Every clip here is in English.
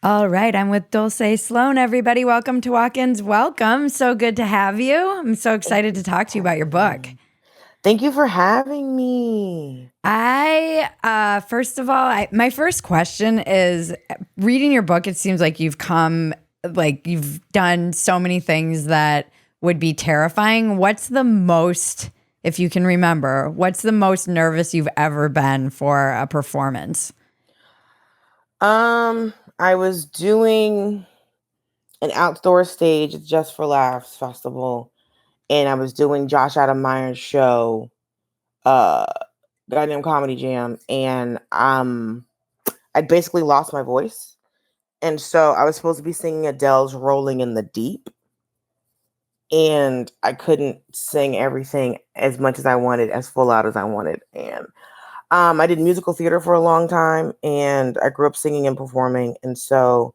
All right, I'm with Dulcé Sloan. Everybody, welcome to Walk-ins. Welcome. So good to have you. I'm so Thank excited you to for talk to you about your having book. me. Thank you for having me. First of all, my first question is reading your book, it seems like you've done so many things that would be terrifying. If you can remember, what's the most nervous you've ever been for a performance? I was doing an outdoor stage at Just for Laughs festival, and I was doing Josh Adam Meyer's show, uh, Goddamn Comedy Jam, and I basically lost my voice, and so I was supposed to be singing Adele's "Rolling in the Deep," and I couldn't sing everything as much as I wanted, as full out as I wanted, and I did musical theater for a long time, and I grew up singing and performing. And so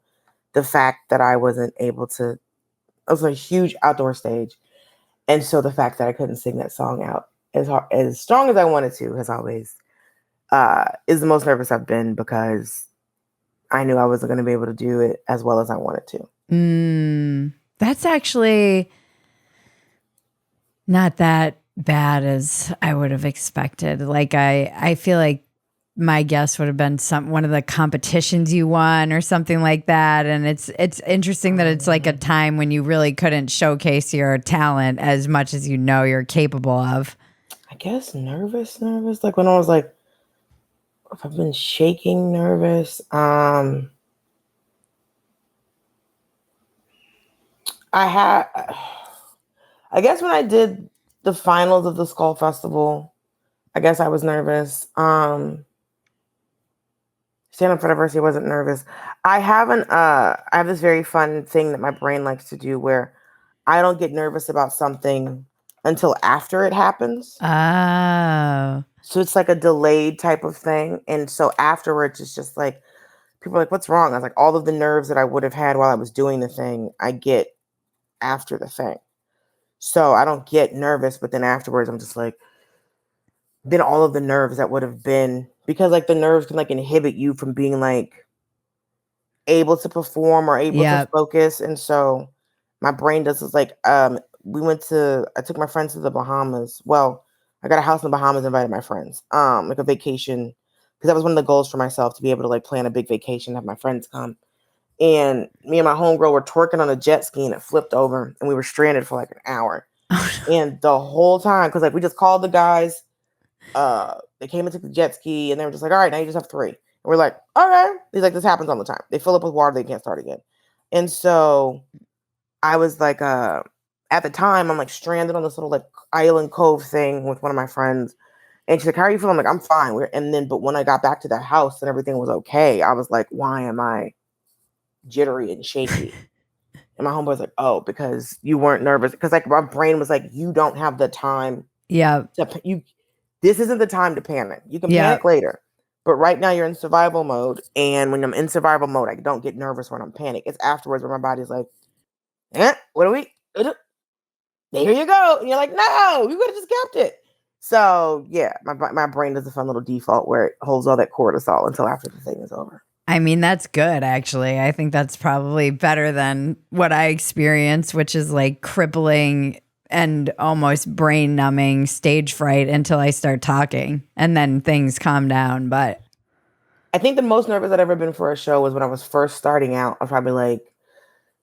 the fact that I wasn't able to, it was a huge outdoor stage. And so the fact that I couldn't sing that song out as strong as I wanted to has always, is the most nervous I've been because I knew I wasn't going to be able to do it as well as I wanted to. That's actually not that bad as I would have expected. I feel like my guess would have been one of the competitions you won or something like that. And it's interesting that it's like a time when you really couldn't showcase your talent as much as you know you're capable of. I guess nervous. Like when I was like, if I've been shaking nervous, I had, I guess when I did the finals of the Skull Festival, I guess I was nervous. Stand up for diversity, I wasn't nervous. I have this very fun thing that my brain likes to do where I don't get nervous about something until after it happens. Oh, So it's like a delayed type of thing. And so afterwards it's just like people are like, what's wrong? I was like, all of the nerves that I would have had while I was doing the thing, I get after the thing. So I don't get nervous, but then afterwards I'm just like, then all of the nerves that would have been, because like the nerves can like inhibit you from being like able to perform or able to yeah. focus. And so my brain does is like, I took my friends to the Bahamas. Well, I got a house in the Bahamas, invited my friends, like a vacation. Cause that was one of the goals for myself, to be able to like plan a big vacation, have my friends come. And me and my homegirl were twerking on a jet ski and it flipped over and we were stranded for like an hour. And the whole time, cause like we just called the guys, they came and took the jet ski and they were just like, all right, now you just have three. And we're like, okay. He's like, this happens all the time. They fill up with water, they can't start again. And so I was like, at the time, I'm like stranded on this little like island cove thing with one of my friends. And she's like, how are you feeling? I'm like, I'm fine. But when I got back to the house and everything was okay, I was like, why am I jittery and shaky? And my homeboy's like, oh, because you weren't nervous. Because like my brain was like, you don't have the time Yeah. you this isn't the time to panic. You can Yeah. panic later. But right now you're in survival mode. And when I'm in survival mode, I don't get nervous when I'm panicked. It's afterwards where my body's like, what do we here you go. And you're like, no, you could have just kept it. So yeah, my brain does a fun little default where it holds all that cortisol until after the thing is over. I mean, that's good, actually. I think that's probably better than what I experience, which is like crippling and almost brain numbing stage fright until I start talking and then things calm down. But I think the most nervous I'd ever been for a show was when I was first starting out. I was probably like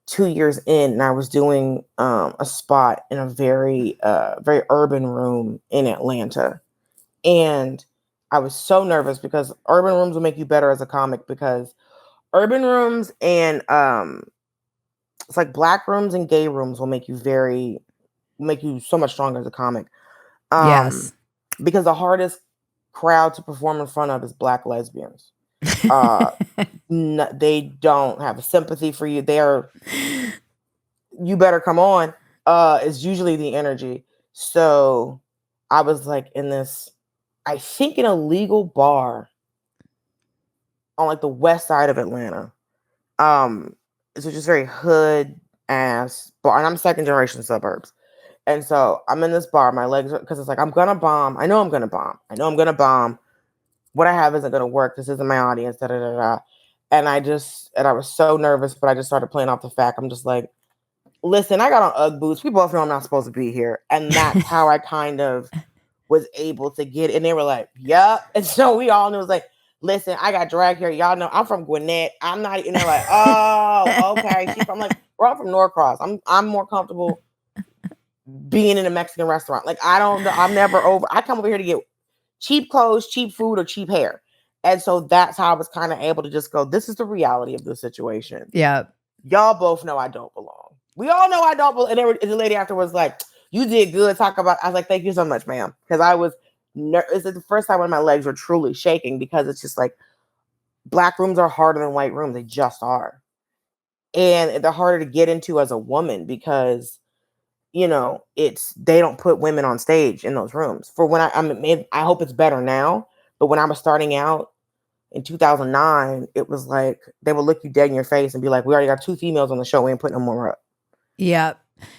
2 years in, and I was doing a spot in a very urban room in Atlanta. And I was so nervous because urban rooms will make you better as a comic, because urban rooms and it's like black rooms and gay rooms will make you so much stronger as a comic. Um yes. because the hardest crowd to perform in front of is black lesbians. Uh they don't have a sympathy for you. They're you better come on. Is usually the energy. So I was like in this, I think, in a legal bar on like the west side of Atlanta. It's just very hood ass bar, and I'm second generation suburbs. And so I'm in this bar, my legs are, because it's like I'm gonna bomb. I know I'm gonna bomb. What I have isn't gonna work. This isn't my audience. Da da da da. And I was so nervous, but I just started playing off the fact. I'm just like, listen, I got on UGG boots. We both know I'm not supposed to be here. And that's how I kind of was able to get it. And they were like, yup. And so we all knew, it was like, listen, I got dragged here. Y'all know I'm from Gwinnett. I'm not, and they're like, oh, okay. I'm like, we're all from Norcross. I'm more comfortable being in a Mexican restaurant. Like, I don't know. I'm never over. I come over here to get cheap clothes, cheap food, or cheap hair. And so that's how I was kind of able to just go, this is the reality of the situation. Yeah. Y'all both know I don't belong. We all know I don't belong. And the lady afterwards was like, you did good. Talk about, I was like, thank you so much, ma'am. Because I was, it's the first time when my legs were truly shaking, because it's just like, Black rooms are harder than white rooms. They just are. And they're harder to get into as a woman because, you know, they don't put women on stage in those rooms. For when I hope it's better now, but when I was starting out in 2009, it was like they would look you dead in your face and be like, we already got 2 females on the show, we ain't putting no more up. Yep.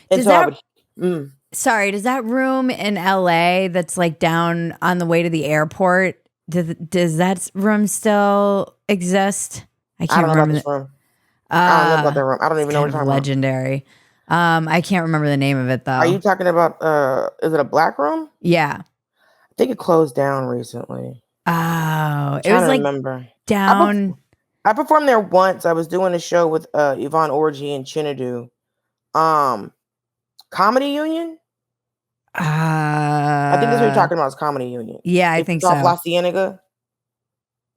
And Sorry, does that room in LA that's like down on the way to the airport, does that room still exist? I can't remember this room. I don't know about that room. I don't even know what you're talking legendary. I can't remember the name of it though. Are you talking about is it a Black room? Yeah. I think it closed down recently. Oh, it was like remember. down. I performed there once. I was doing a show with Yvonne Orji and Chinadu. Comedy Union? I think that's what you're talking about, is Comedy Union. Yeah, I think so. Off La Cienega?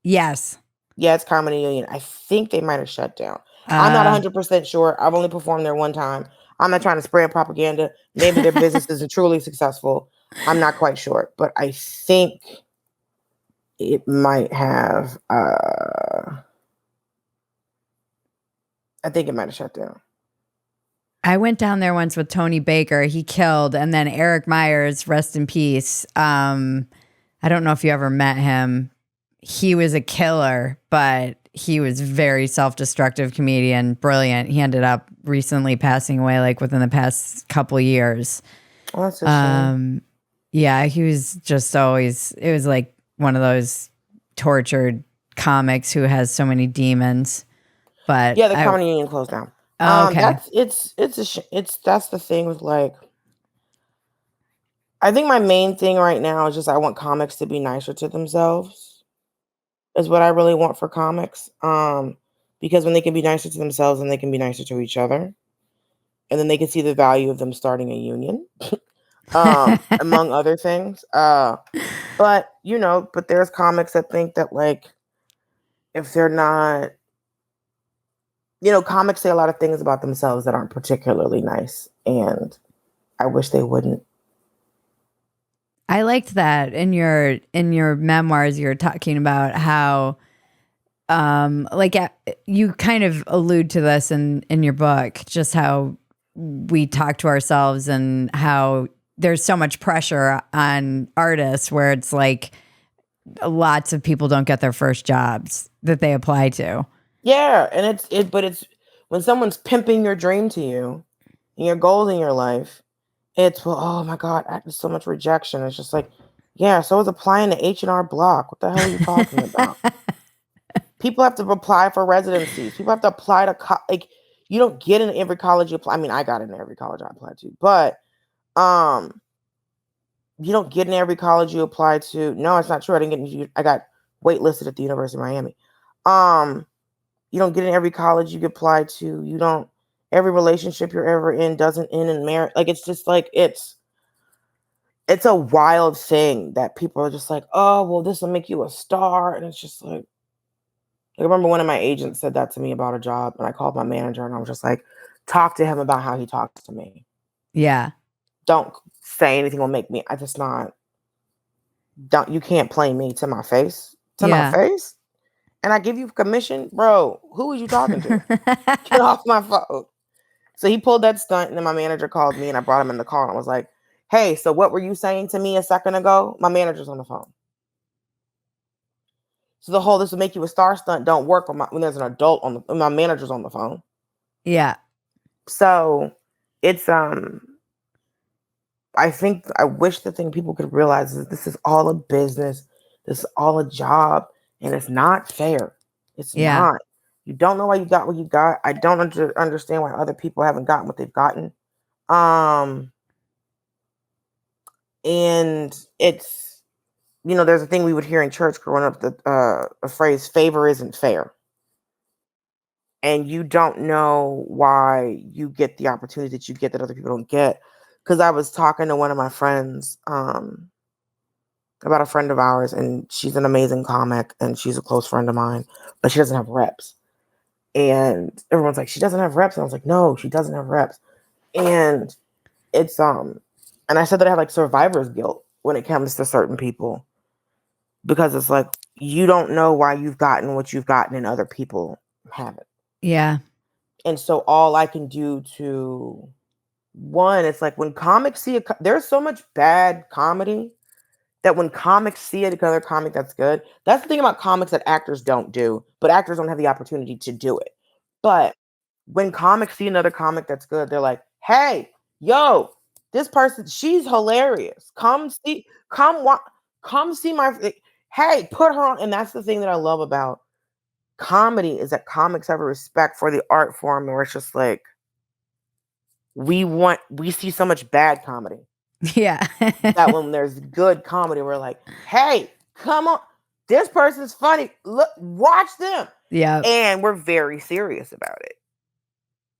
Yes. Yeah, it's Comedy Union. I think they might have shut down. I'm not 100% sure. I've only performed there one time. I'm not trying to spread propaganda. Maybe their business isn't truly successful. I'm not quite sure. But I think it might have I think it might have shut down. I went down there once with Tony Baker. He killed. And then Eric Myers, rest in peace. I don't know if you ever met him. He was a killer, but he was very self-destructive comedian, brilliant. He ended up recently passing away, like within the past couple years. Oh, that's a shame. Yeah, he was just always, it was like one of those tortured comics who has so many demons. But yeah, the Comedy Union closed down. Okay. That's the thing with, like, I think my main thing right now is just I want comics to be nicer to themselves, is what I really want for comics. Because when they can be nicer to themselves, and they can be nicer to each other, and then they can see the value of them starting a union, among other things. But there's comics that think that, like, if they're not, comics say a lot of things about themselves that aren't particularly nice, and I wish they wouldn't. I liked that in your memoirs. You were talking about how, you kind of allude to this in your book, just how we talk to ourselves and how there's so much pressure on artists, where it's like lots of people don't get their first jobs that they apply to. Yeah, and it's when someone's pimping your dream to you and your goals in your life, it's, well, oh my God, there's so much rejection. It's just like, yeah, so is applying to H&R Block. What the hell are you talking about? People have to apply for residencies. People have to apply to like, you don't get in every college you apply. I mean, I got in every college I applied to, but you don't get in every college you apply to. No, it's not true. I got waitlisted at the University of Miami. You don't get in every college you apply to. Every relationship you're ever in doesn't end in marriage. Like, it's just like, it's a wild thing that people are just like, oh, well, this will make you a star. And it's just like, I remember one of my agents said that to me about a job, and I called my manager and I was just like, talk to him about how he talks to me. Yeah. Don't say anything will make me, you can't play me to my face. My face? And I give you commission? Bro, who are you talking to? Get off my phone. So he pulled that stunt, and then my manager called me, and I brought him in the car, and I was like, hey, so what were you saying to me a second ago? My manager's on the phone. So the whole, this will make you a star stunt don't work when there's an adult when my manager's on the phone. Yeah. So it's, I wish the thing people could realize is this is all a business. This is all a job, and it's not fair. It's not. You don't know why you got what you got. I don't understand why other people haven't gotten what they've gotten. Um, and it's, there's a thing we would hear in church growing up, that a phrase, favor isn't fair. And you don't know why you get the opportunities that you get that other people don't get. Because I was talking to one of my friends about a friend of ours, and she's an amazing comic, and she's a close friend of mine, but she doesn't have reps. And everyone's like, she doesn't have reps. And I was like, no, she doesn't have reps. And it's and I said that I have like survivor's guilt when it comes to certain people, because it's like, you don't know why you've gotten what you've gotten and other people haven't. Yeah. And so all I can do to, one, it's like when comics see there's so much bad comedy that when comics see another comic that's good, that's the thing about comics that actors don't do, but actors don't have the opportunity to do it. But when comics see another comic that's good, they're like, hey, yo, this person, she's hilarious. Come see my, hey, put her on. And that's the thing that I love about comedy, is that comics have a respect for the art form, where it's just like, we see so much bad comedy. Yeah. That when there's good comedy, we're like, hey, come on, this person's funny. Look, watch them. Yeah. And we're very serious about it,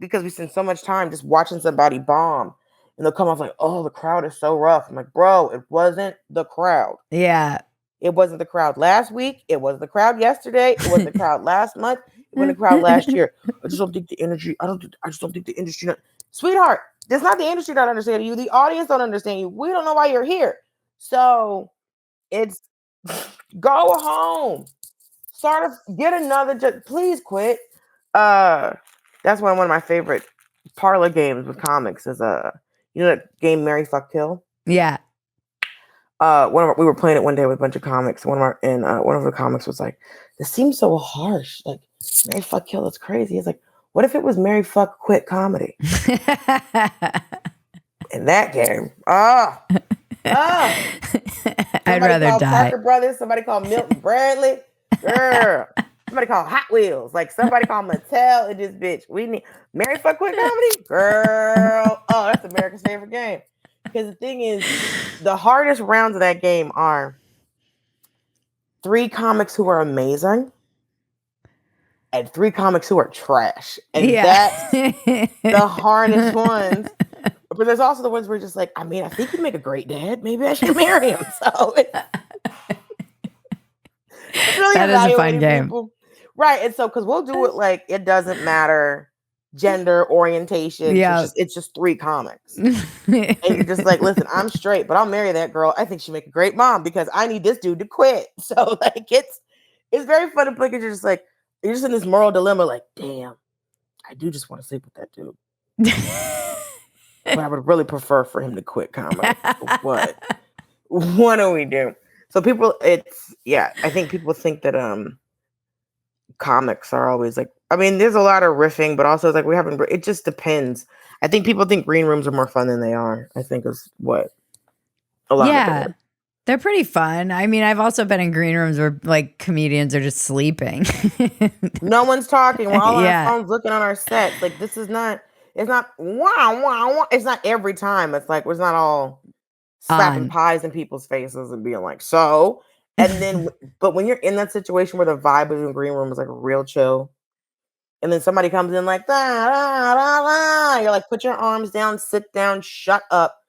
because we spend so much time just watching somebody bomb, and they'll come off like, oh, the crowd is so rough. I'm like, bro, it wasn't the crowd. Yeah. It wasn't the crowd last week. It wasn't the crowd yesterday. It wasn't the crowd last month. It wasn't the crowd last year. I just don't think the industry, I just don't think the industry, sweetheart, it's not the industry not understanding you. The audience don't understand you. We don't know why you're here. So it's, go home. Get another, please quit. That's one of my favorite parlor games with comics is that game Marry Fuck Kill? Yeah. We were playing it one day with a bunch of comics. One of the comics was like, this seems so harsh. Like, Marry Fuck Kill, that's crazy. It's like, what if it was Marry Fuck Quit comedy? In that game. I'd rather die. Parker Brothers, somebody called Milton Bradley. Girl. Somebody called Hot Wheels. Like, somebody called Mattel in this bitch. We need Marry Fuck Quit comedy? Girl. Oh, that's America's favorite game. Because the thing is, the hardest rounds of that game are 3 comics who are amazing and 3 comics who are trash. And that's the hardest ones. But there's also the ones where you're just like, I mean, I think he'd make a great dad. Maybe I should marry him. So it's really that is a fun game. People. Right. And so, because we'll do it like, it doesn't matter gender, orientation. Yeah. It's just 3 comics. And you're just like, listen, I'm straight, but I'll marry that girl. I think she'd make a great mom because I need this dude to quit. So like, it's very fun to play, because you're just like, you're just in this moral dilemma, like, damn, I do just want to sleep with that dude. But I would really prefer for him to quit comedy. What do we do? So I think people think that comics are always like, I mean, there's a lot of riffing, but also it's like it just depends. I think people think green rooms are more fun than they are, I think is what a lot of it. They're pretty fun. I mean, I've also been in green rooms where like comedians are just sleeping. No one's talking. We're all on our phones looking on our sets. Like, it's not wow. It's not every time. It's like, it's not all slapping pies in people's faces and being like, so. And then, but when you're in that situation where the vibe of the green room is like real chill, and then somebody comes in like, you're like, put your arms down, sit down, shut up.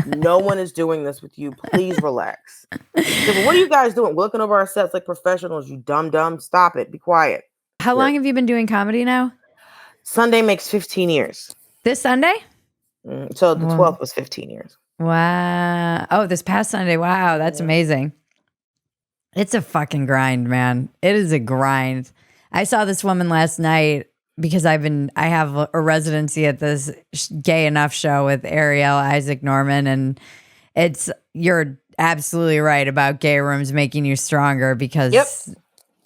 No one is doing this with you. Please relax. So, what are you guys doing? We're looking over our sets like professionals. You dumb. Stop it. Be quiet. How long have you been doing comedy now? Sunday makes 15 years. This Sunday? So the 12th was 15 years. Wow. Oh, this past Sunday. Wow. That's amazing. It's a fucking grind, man. It is a grind. I saw this woman last night because I have a residency at this Gay Enough show with Ariel Isaac Norman. And you're absolutely right about gay rooms making you stronger because,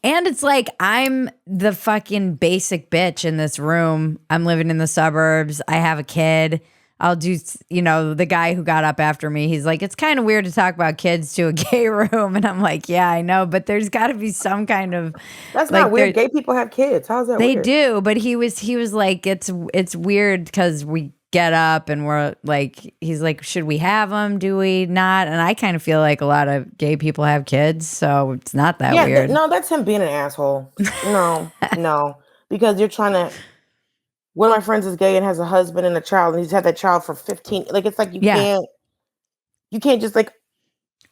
and it's like, I'm the fucking basic bitch in this room. I'm living in the suburbs. I have a kid. I'll do, the guy who got up after me, he's like, it's kind of weird to talk about kids to a gay room. And I'm like, yeah, I know, but there's got to be some kind of That's not like weird. Gay people have kids. How's that they weird? do, but he was like, it's weird because we get up and we're like, he's like, should we have them? Do we not? And I kind of feel like a lot of gay people have kids, so it's not that Yeah, weird. no, that's him being an asshole. No, because you're trying to. One of my friends is gay and has a husband and a child, and he's had that child for 15. Like it's like you Yeah. can't just like.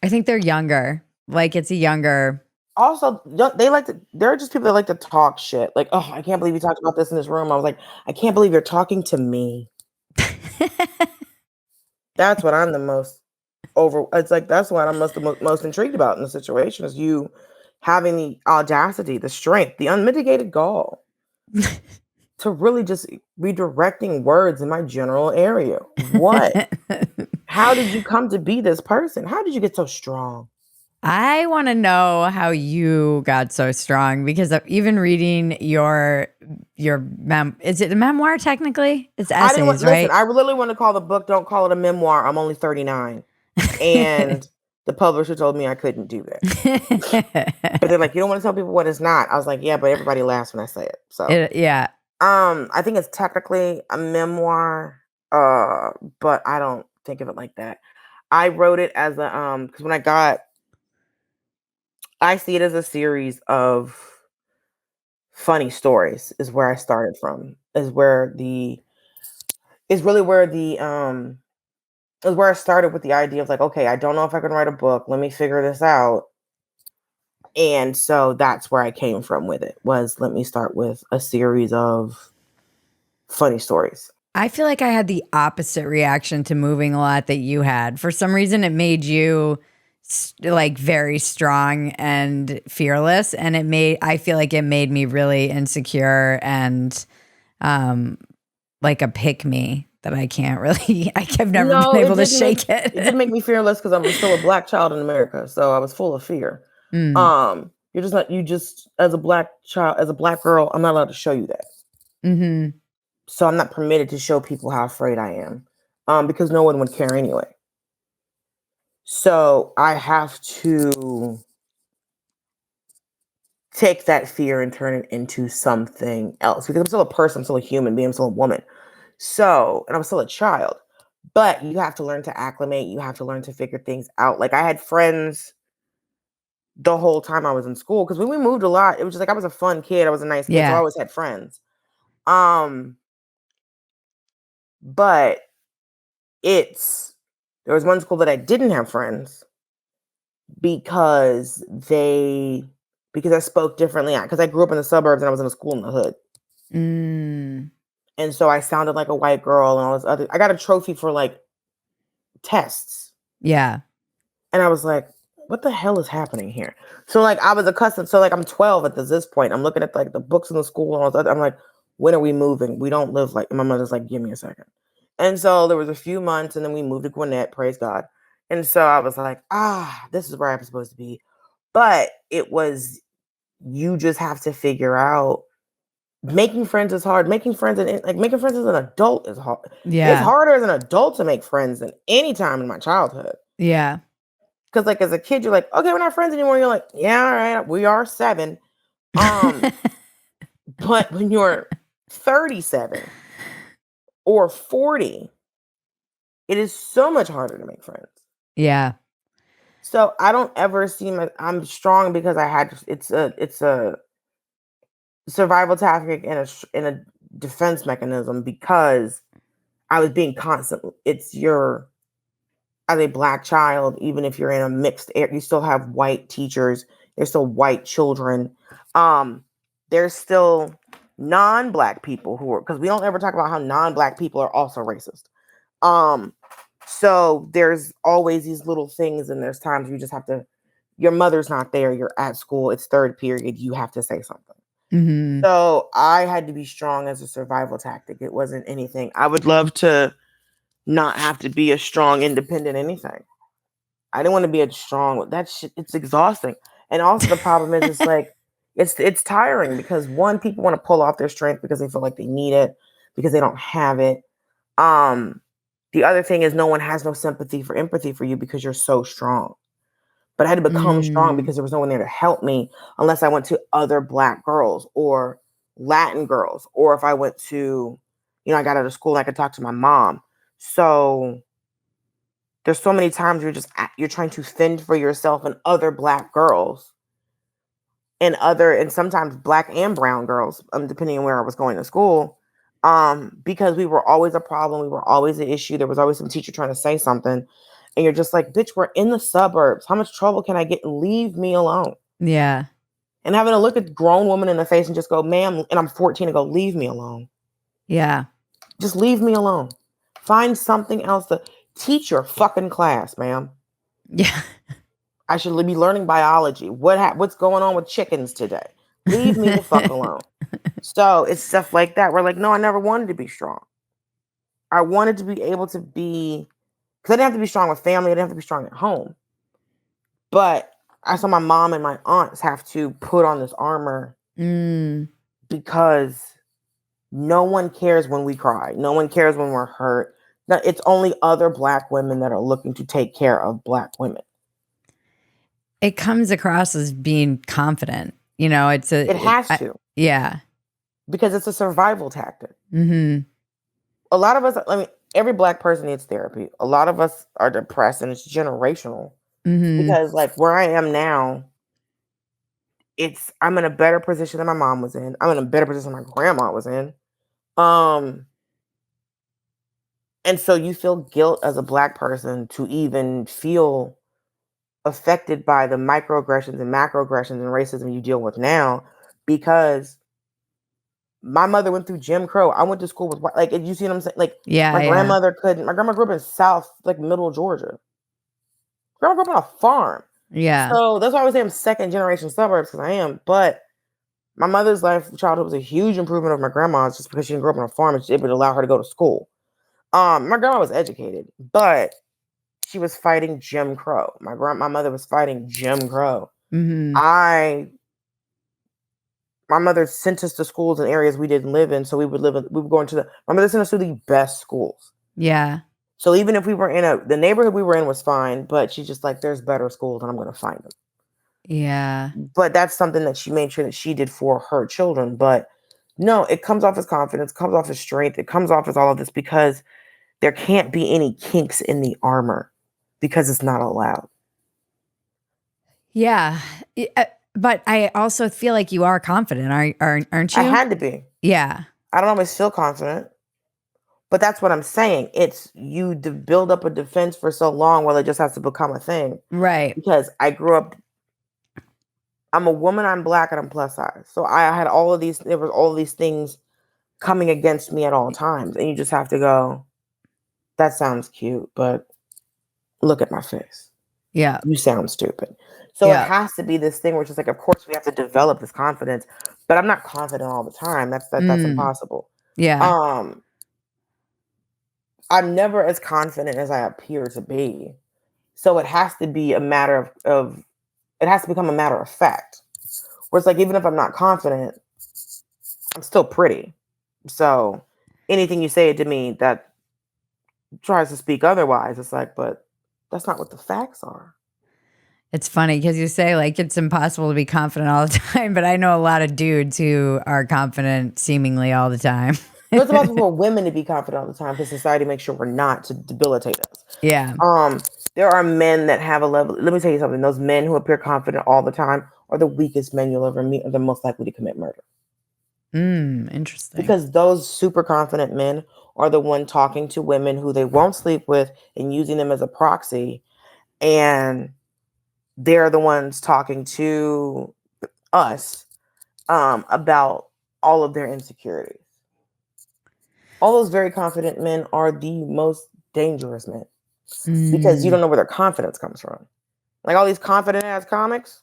I think they're younger. Like it's a younger. Also, they like to. There are just people that like to talk shit. Like, oh, I can't believe you talked about this in this room. I was like, I can't believe you're talking to me. That's what I'm the most over. It's like that's what I'm most intrigued about in the situation is you having the audacity, the strength, the unmitigated gall to really just redirecting words in my general area. What? How did you come to be this person? How did you get so strong? I want to know how you got so strong because of even reading your is it a memoir technically? It's I didn't want essays, listen. right? I literally want to call the book. Don't call it a memoir. I'm only 39, and the publisher told me I couldn't do that. But they're like, you don't want to tell people what it's not. I was like, yeah, but everybody laughs when I say it. So Yeah. I think it's technically a memoir, but I don't think of it like that. I wrote it as a because I see it as a series of funny stories is where I started from. Is really where the is where I started with the idea of like, okay, I don't know if I can write a book. Let me figure this out. And so that's where I came from with it was let me start with a series of funny stories. I feel like I had the opposite reaction to moving a lot that you had. For some reason, it made you like very strong and fearless, and I feel like it made me really insecure and like a pick me that I can't really. I've never been No, able to shake it didn't make me fearless because I was still a black child in America, so I was full of fear. Mm. You're just not you just as a black child, as a black girl, I'm not allowed to show you that. Mm-hmm. So I'm not permitted to show people how afraid I am, because no one would care anyway. So I have to take that fear and turn it into something else because I'm still a person, I'm still a human being, I'm still a woman. So, and I'm still a child, but you have to learn to acclimate. You have to learn to figure things out. Like I had friends the whole time I was in school because when we moved a lot, it was just like I was a fun kid. I was a nice kid, so I Yeah. always had friends. Um, but it's there was one school that I didn't have friends because because I spoke differently because I grew up in the suburbs and I was in a school in the hood. Mm. And so I sounded like a white girl and all this other I got a trophy for like tests. Yeah. And I was like, what the hell is happening here? So like I was accustomed. So like I'm 12 at this point. I'm looking at like the books in the school and all that. I'm like, when are we moving? We don't live like my mother's like, give me a second. And so there was a few months and then we moved to Gwinnett, praise God. And so I was like, this is where I'm supposed to be. But it was you just have to figure out making friends is hard. Making friends and like making friends as an adult is hard. It's Yeah. harder as an adult to make friends than any time in my childhood. Yeah. Because like as a kid, you're like, okay, we're not friends anymore. You're like, yeah, all right, we are 7. But when you're 37 or 40, it is so much harder to make friends. Yeah. So I don't ever seem like I'm strong because I had it's a survival tactic and a defense mechanism because I was being constant. It's your as a black child, even if you're in a mixed area, you still have white teachers. There's still white children. There's still non-black people who are because we don't ever talk about how non-black people are also racist. So there's always these little things, and there's times you just have to. Your mother's not there. You're at school. It's third period. You have to say something. Mm-hmm. So I had to be strong as a survival tactic. It wasn't anything. I would love to not have to be a strong, independent anything. I didn't want to be a strong. That shit, it's exhausting. And also the problem is, it's like it's tiring because one, people want to pull off their strength because they feel like they need it because they don't have it. The other thing is no one has no sympathy for empathy for you because you're so strong. But I had to become strong Mm. because there was no one there to help me unless I went to other Black girls or Latin girls, or if I went to, I got out of school and I could talk to my mom. So there's so many times you're trying to fend for yourself and other Black girls and sometimes Black and brown girls, depending on where I was going to school, because we were always a problem, we were always an issue. There was always some teacher trying to say something, and you're just like, bitch, we're in the suburbs. How much trouble can I get? Leave me alone. Yeah. And having to look a grown woman in the face and just go, ma'am, and I'm 14 and go, leave me alone. Yeah. Just leave me alone. Find something else to teach your fucking class, ma'am. Yeah. I should be learning biology. What's going on with chickens today? Leave me the fuck alone. So it's stuff like that. We're like, no, I never wanted to be strong. I wanted to be able to be, because I didn't have to be strong with family. I didn't have to be strong at home. But I saw my mom and my aunts have to put on this armor because no one cares when we cry. No one cares when we're hurt. It's only other Black women that are looking to take care of Black women. It comes across as being confident. It has to. Yeah. Because it's a survival tactic. Mm-hmm. A lot of us, every Black person needs therapy. A lot of us are depressed, and it's generational. Mm-hmm. Because like where I am now, I'm in a better position than my mom was in. I'm in a better position than my grandma was in. And so you feel guilt as a Black person to even feel affected by the microaggressions and macroaggressions and racism you deal with now, because my mother went through Jim Crow. I went to school with, like, you see what I'm saying? Like, Yeah. my grandmother couldn't. My grandma grew up in South, like middle Georgia. Grandma grew up on a farm. Yeah. So that's why I would say I'm second generation suburbs, because I am. But my mother's childhood was a huge improvement of my grandma's, just because she didn't grow up on a farm and it would allow her to go to school. My grandma was educated, but she was fighting Jim Crow. My mother was fighting Jim Crow. Mm-hmm. My mother sent us to schools in areas we didn't live in, so we would go into my mother sent us to the best schools. Yeah. So even if we were the neighborhood we were in was fine, but she's just like, there's better schools and I'm going to find them. Yeah. But that's something that she made sure that she did for her children. But no, it comes off as confidence, comes off as strength. It comes off as all of this because there can't be any kinks in the armor because it's not allowed. Yeah. But I also feel like you are confident, aren't you? I had to be. Yeah. I don't always feel confident, but that's what I'm saying. It's you build up a defense for so long while it just has to become a thing. Right. Because I grew up, I'm a woman, I'm Black, and I'm plus size. So I had there was all of these things coming against me at all times. And you just have to go, that sounds cute, but look at my face. Yeah. You sound stupid. So it has to be this thing where it's just like, of course we have to develop this confidence, but I'm not confident all the time. That's impossible. Yeah. I'm never as confident as I appear to be. So it has to be a matter of it has to become a matter of fact. Where it's like, even if I'm not confident, I'm still pretty. So anything you say to me that tries to speak otherwise, it's like, but that's not what the facts are. It's funny because you say like it's impossible to be confident all the time, but I know a lot of dudes who are confident seemingly all the time. But it's impossible for women to be confident all the time because society makes sure we're not, to debilitate us. Yeah. There are men that have a level. Let me tell you something. Those men who appear confident all the time are the weakest men you'll ever meet, are the most likely to commit murder. Interesting. Because those super confident men are the one talking to women who they won't sleep with and using them as a proxy. And they're the ones talking to us about all of their insecurities. All those very confident men are the most dangerous men because you don't know where their confidence comes from. Like all these confident ass comics,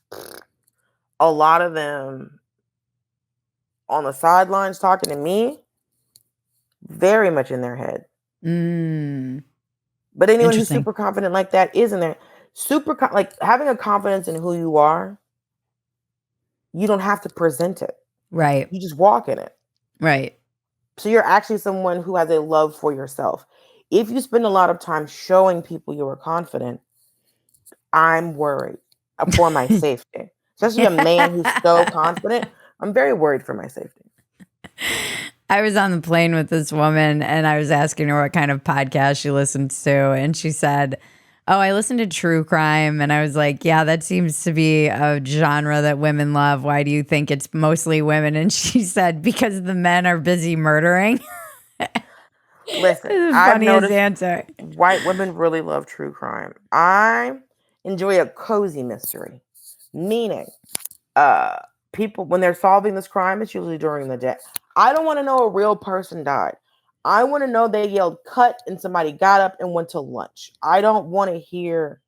a lot of them on the sidelines talking to me, very much in their head. But anyone who's super confident like that is in there. Like having a confidence in who you are, you don't have to present it. Right. You just walk in it. Right. So you're actually someone who has a love for yourself. If you spend a lot of time showing people you are confident, I'm worried for my safety. Especially a man who's so confident. I'm very worried for my safety. I was on the plane with this woman and I was asking her what kind of podcast she listens to. And she said, "Oh, I listen to true crime." And I was like, "Yeah, that seems to be a genre that women love. Why do you think it's mostly women?" And she said, "Because the men are busy murdering." Listen, The I've funniest noticed answer. white women really love true crime. I enjoy a cozy mystery, meaning uh people when they're solving this crime, it's usually during the day. I don't want to know a real person died. I want to know they yelled cut and somebody got up and went to lunch. I don't want to hear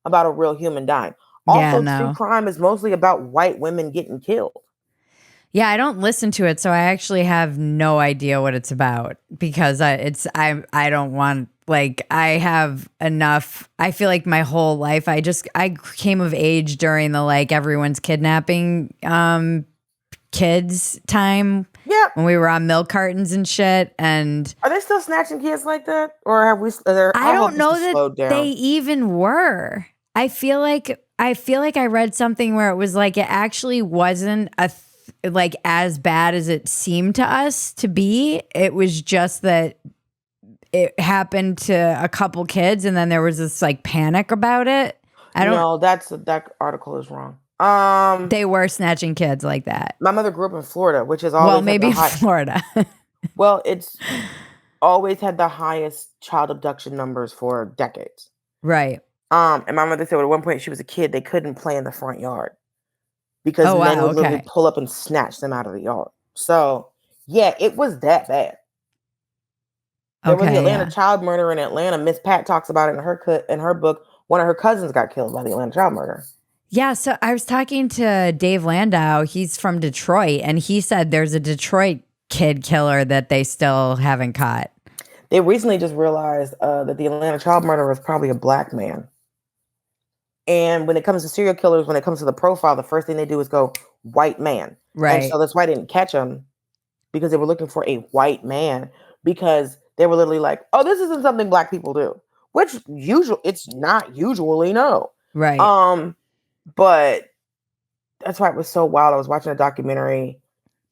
about a real human dying. Yeah, Also, true no. crime is mostly about white women getting killed. Yeah, I don't listen to it, so I actually have no idea what it's about because I don't want, like, I have enough. I feel like my whole life I came of age during the, like, everyone's kidnapping kids time Yeah. when we were on milk cartons and shit. And Are they still snatching kids like that? Or have we I I hope don't this know is that slowed they down. even were. I feel like I read something where it was like it actually wasn't like as bad as it seemed to us to be. It was just that it happened to a couple kids and then there was this like panic about it. I don't No, that article is wrong. They were snatching kids like that. My mother grew up in Florida, which has Well, always had the maybe high. Florida. Well, it's always had the highest child abduction numbers for decades. Right. And my mother said at one point she was a kid, they couldn't play in the front yard because Oh men wow, would literally okay. pull up and snatch them out of the yard. So yeah, it was that bad. There was the Okay, Atlanta yeah. child murder in Atlanta. Miss Pat talks about it in her book. One of her cousins got killed by the Atlanta child murder. Yeah, so I was talking to Dave Landau. He's from Detroit, and he said there's a Detroit kid killer that they still haven't caught. They recently just realized that the Atlanta child murderer was probably a black man. And when it comes to serial killers, when it comes to the profile, the first thing they do is go white man. And Right. so that's why I didn't catch him, because they were looking for a white man, because they were literally like, "Oh, this isn't something black people do," which it's not usually, no. Right. Um, but that's why it was so wild. I was watching a documentary.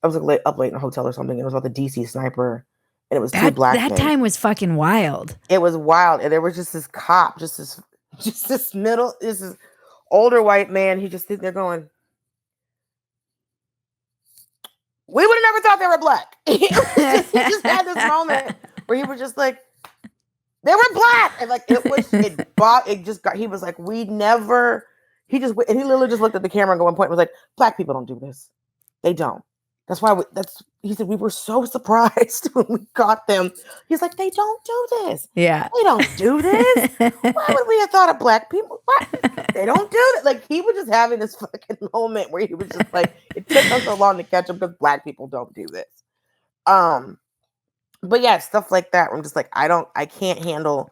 I was like up late in a hotel or something. And it was about the DC sniper, and it was two black That men. time was fucking wild. It was wild, and there was just this cop, just this older white man. He just sitting there going, "We would have never thought they were black." He just had this moment where he was just like, "They were black," and like it just got. He was like, "We never." He literally just looked at the camera and at one point and was like, "Black people don't do this. They don't. That's why he said we were so surprised when we caught them." He's like, "They don't do this. Yeah. They don't do this. Why would we have thought of black people? What? They don't do that." Like, he was just having this fucking moment where he was just like, it took us so long to catch him because black people don't do this. But yeah, stuff like that. Where I'm just like, I can't handle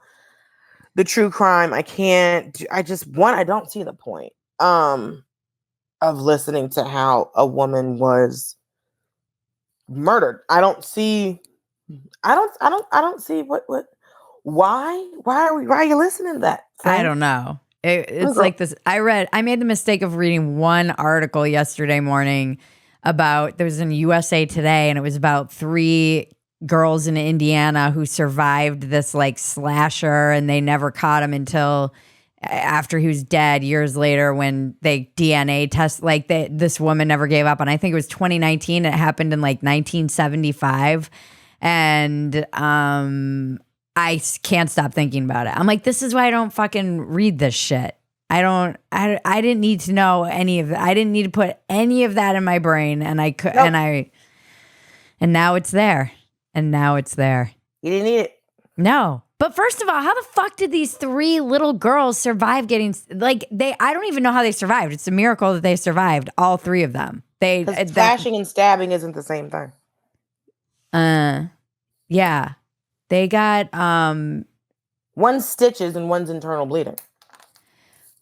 the true crime. I can't. I don't see the point of listening to how a woman was murdered. I don't see what why are you listening to that, I friend? don't know. It's like this. I made the mistake of reading one article yesterday morning there was in USA Today, and it was about 3 girls in Indiana who survived this like slasher, and they never caught him until after he was dead years later when they DNA test, like this woman never gave up. And I think it was 2019. It happened in like 1975. And I can't stop thinking about it. I'm like, this is why I don't fucking read this shit. I didn't need to know any of it. I didn't need to put any of that in my brain. And I could, Nope. and now it's there. And now it's there. You didn't need it. No. But first of all, how the fuck did these 3 little girls survive getting, like, I don't even know how they survived. It's a miracle that they survived, all 3 of them. Because slashing and stabbing isn't the same thing. Yeah. They got, one's stitches and one's internal bleeding.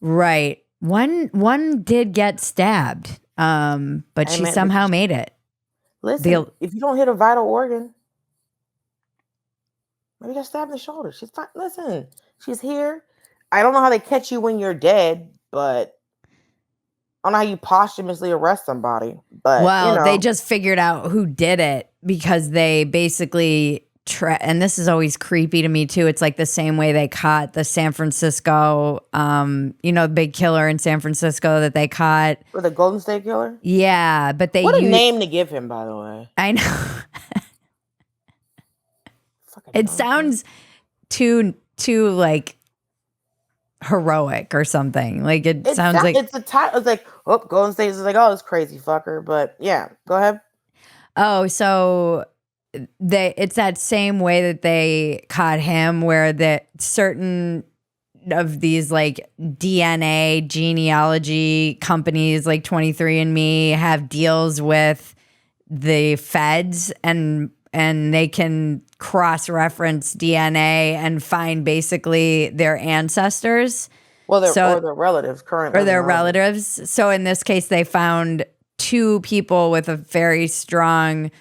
Right. One did get stabbed, but she somehow made it. Listen, if you don't hit a vital organ, Maybe got stabbed in the shoulder. She's fine. Listen, she's here. I don't know how they catch you when you're dead, but I don't know how you posthumously arrest somebody. But, Well, they just figured out who did it because they basically and this is always creepy to me too. It's like the same way they caught the San Francisco, the big killer in San Francisco that they caught. For the Golden State Killer? Yeah, but what a name to give him, by the way. I know. It sounds too like heroic or something. Like it sounds like it's a title. It's like, oh, Golden State is like, oh, this crazy fucker. But yeah, go ahead. Oh, so it's that same way that they caught him, where that certain of these like DNA genealogy companies like 23andMe have deals with the feds and they can cross-reference DNA and find basically their ancestors. Well, or their relatives currently. Or their relatives. So in this case, they found two people with a very strong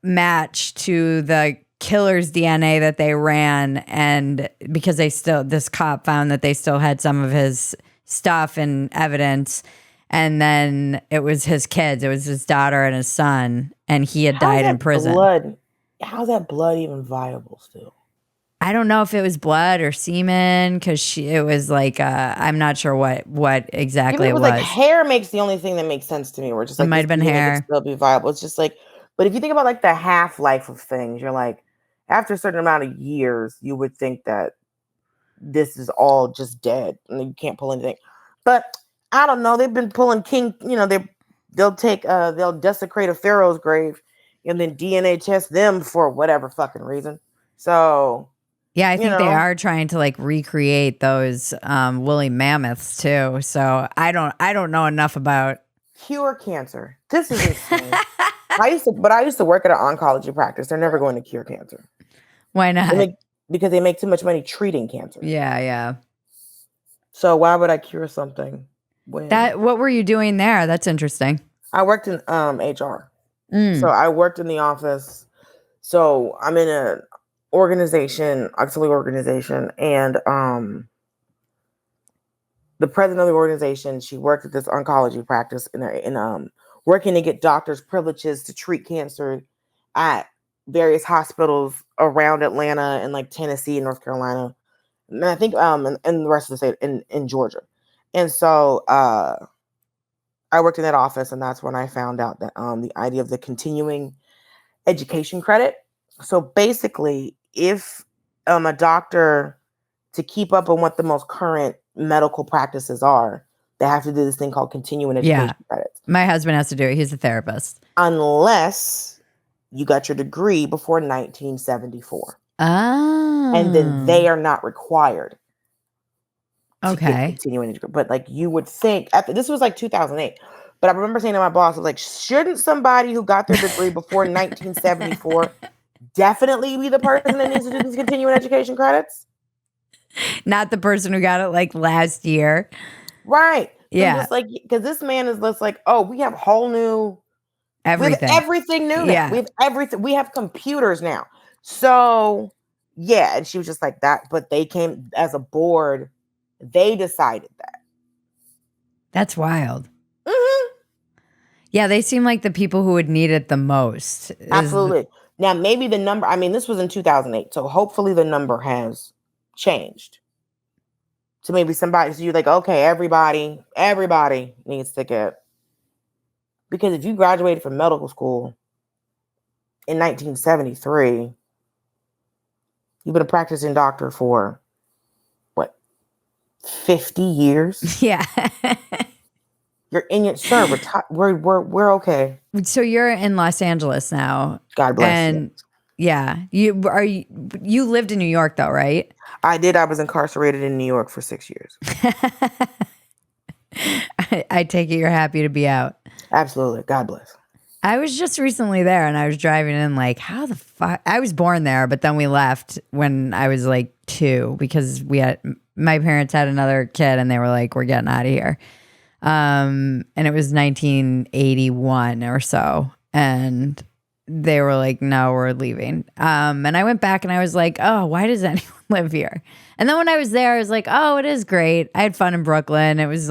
match to the killer's DNA that they ran. And because this cop found that they still had some of his stuff and evidence. And then it was his kids. It was his daughter and his son. And he had died in prison. How's that blood even viable still? I don't know if it was blood or semen, because it was like I'm not sure what exactly it was. Like hair makes the only thing that makes sense to me. Where just like it might have been hair. Still be viable. It's just like, but if you think about like the half-life of things, you're like, after a certain amount of years, you would think that this is all just dead and you can't pull anything. But I don't know. They've been pulling they'll desecrate a pharaoh's grave and then DNA test them for whatever fucking reason. So yeah, I think they are trying to like recreate those woolly mammoths too. So I don't know enough about cure cancer. This is insane. I used to work at an oncology practice. They're never going to cure cancer. Why not? Because they make too much money treating cancer. Yeah. So why would I cure something? What were you doing there? That's interesting. I worked in HR. So I worked in the office. So I'm in an auxiliary organization, and the president of the organization, she worked at this oncology practice in working to get doctors privileges to treat cancer at various hospitals around Atlanta and like Tennessee and North Carolina, and I think and the rest of the state in Georgia. And so I worked in that office, and that's when I found out that the idea of the continuing education credit. So basically, if a doctor, to keep up on what the most current medical practices are, they have to do this thing called continuing education credits. My husband has to do it. He's a therapist. Unless you got your degree before 1974. Oh. And then they are not required. Okay. Continuing education. But like you would think, this was like 2008. But I remember saying to my boss, I was like, shouldn't somebody who got their degree before 1974 definitely be the person that needs to do these continuing education credits? Not the person who got it like last year. Right. Yeah. Just like, because this man is just like, oh, we have whole new everything. We have everything new now. We have everything. We have computers now. So yeah. And she was just like that. But they came as a board, they decided that. That's wild. Yeah, they seem like the people who would need it the most. Absolutely. Now, maybe the number, I mean, this was in 2008, so hopefully the number has changed. So maybe so you're like, okay, everybody needs to get, because if you graduated from medical school in 1973, you've been a practicing doctor for, 50 years? Yeah. You're in your, sir, we're okay. So you're in Los Angeles now. God bless and you. You lived in New York though, right? I did. I was incarcerated in New York for 6 years. I take it you're happy to be out. Absolutely. God bless. I was just recently there, and I was driving in like, how the fuck? I was born there, but then we left when I was like 2 because my parents had another kid, and they were like, we're getting out of here. And it was 1981 or so. And they were like, no, we're leaving. And I went back and I was like, oh, why does anyone live here? And then when I was there, I was like, oh, it is great. I had fun in Brooklyn. There's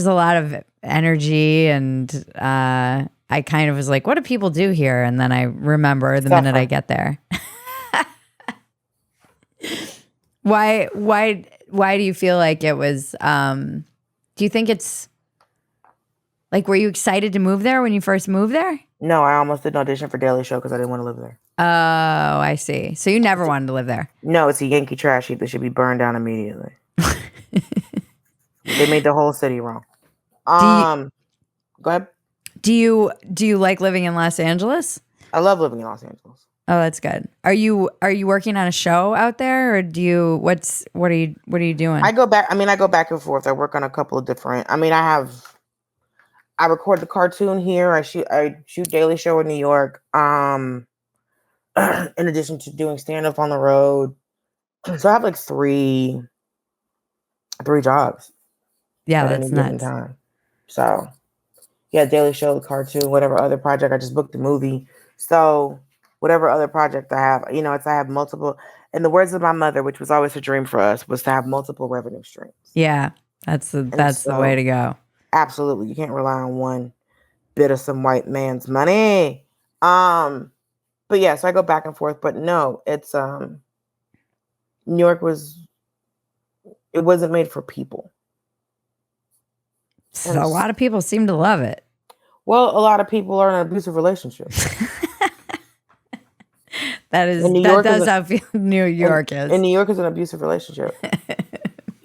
a lot of energy, and I kind of was like, what do people do here? And then I remember the minute I get there. Why do you feel like it was, do you think it's like, were you excited to move there when you first moved there? No, I almost did an audition for Daily Show because I didn't want to live there. Oh, I see. So you never wanted to live there? No, it's a Yankee trash heap that should be burned down immediately. They made the whole city wrong. Go ahead. Do you like living in Los Angeles? I love living in Los Angeles. Oh, that's good. Are you working on a show out there, or do you what are you doing? I go back and forth. I work on a couple of different. I record the cartoon here. I shoot Daily Show in New York. In addition to doing stand up on the road. So I have like three jobs. Yeah, that's nuts. Time. So yeah, Daily Show, the cartoon, whatever other project. I just booked the movie. So whatever other project I have, I have multiple. In the words of my mother, which was always a dream for us, was to have multiple revenue streams. Yeah, that's the way to go. Absolutely, you can't rely on one bit of some white man's money. But yeah, so I go back and forth. But no, it's New York wasn't made for people. So a lot of people seem to love it. Well, a lot of people are in an abusive relationship. That does how New York is. And New York is an abusive relationship.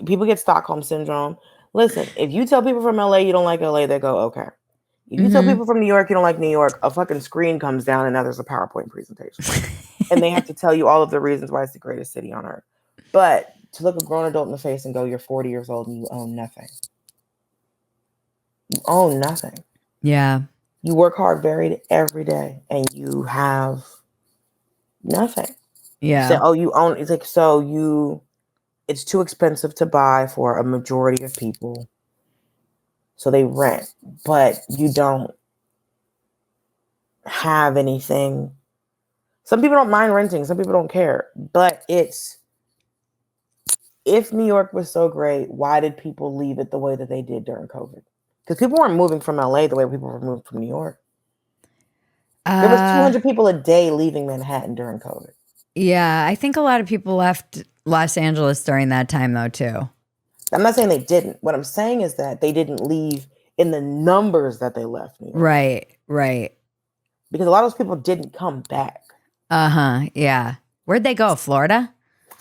People get Stockholm syndrome. Listen, if you tell people from LA you don't like LA, they go, okay. If you tell people from New York you don't like New York, a fucking screen comes down and now there's a PowerPoint presentation. And they have to tell you all of the reasons why it's the greatest city on earth. But to look a grown adult in the face and go, you're 40 years old and you own nothing. You own nothing. Yeah. You work hard every day and you have nothing. Yeah. So, you own, it's like, it's too expensive to buy for a majority of people. So they rent, but you don't have anything. Some people don't mind renting. Some people don't care. But if New York was so great, why did people leave it the way that they did during COVID? Because people weren't moving from LA the way people were moving from New York. There was 200 people a day leaving Manhattan during COVID. Yeah, I think a lot of people left Los Angeles during that time, though, too. I'm not saying they didn't. What I'm saying is that they didn't leave in the numbers that they left New York. Right. Because a lot of those people didn't come back. Uh-huh, yeah. Where'd they go, Florida?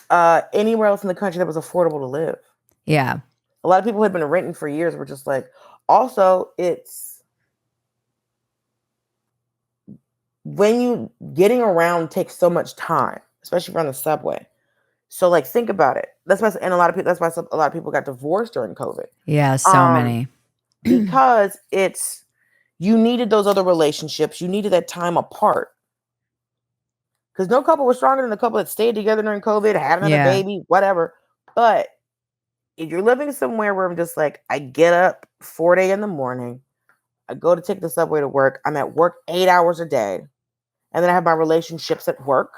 Anywhere else in the country that was affordable to live. Yeah. A lot of people who had been renting for years were just like, also, it's when you getting around takes so much time, especially if you're on the subway. So like, think about it. That's why a lot of people got divorced during COVID. Yeah, so many. Because you needed those other relationships. You needed that time apart. Because no couple was stronger than the couple that stayed together during COVID, had another baby, whatever. But if you're living somewhere where I'm just like, I get up 4 a.m. in the morning, I go to take the subway to work. I'm at work 8 hours a day. And then I have my relationships at work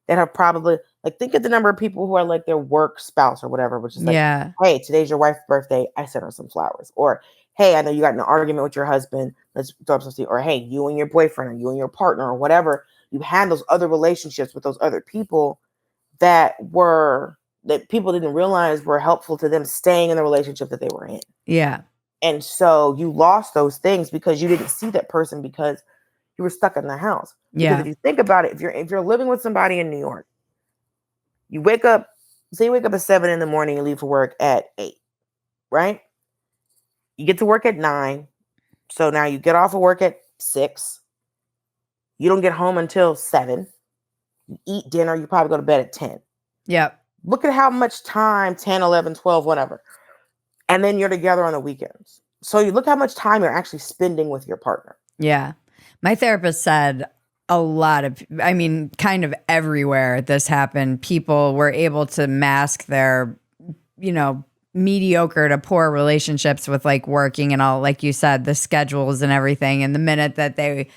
that have probably, like, think of the number of people who are like their work spouse or whatever, which is like, hey, today's your wife's birthday. I sent her some flowers. Or, hey, I know you got in an argument with your husband. Let's throw up some tea. Or, hey, you and your boyfriend or you and your partner or whatever. You had those other relationships with those other people that people didn't realize were helpful to them staying in the relationship that they were in. Yeah. And so you lost those things because you didn't see that person because you were stuck in the house. Because if you think about it, if you're living with somebody in New York, you wake up at 7 in the morning and leave for work at 8, right? You get to work at 9. So now you get off of work at 6. You don't get home until 7. You eat dinner. You probably go to bed at 10. Yep. Look at how much time, 10, 11, 12, whatever. And then you're together on the weekends. So you look how much time you're actually spending with your partner. Yeah. My therapist said kind of everywhere this happened, people were able to mask their, mediocre to poor relationships with like working and all, like you said, the schedules and everything. And the minute that they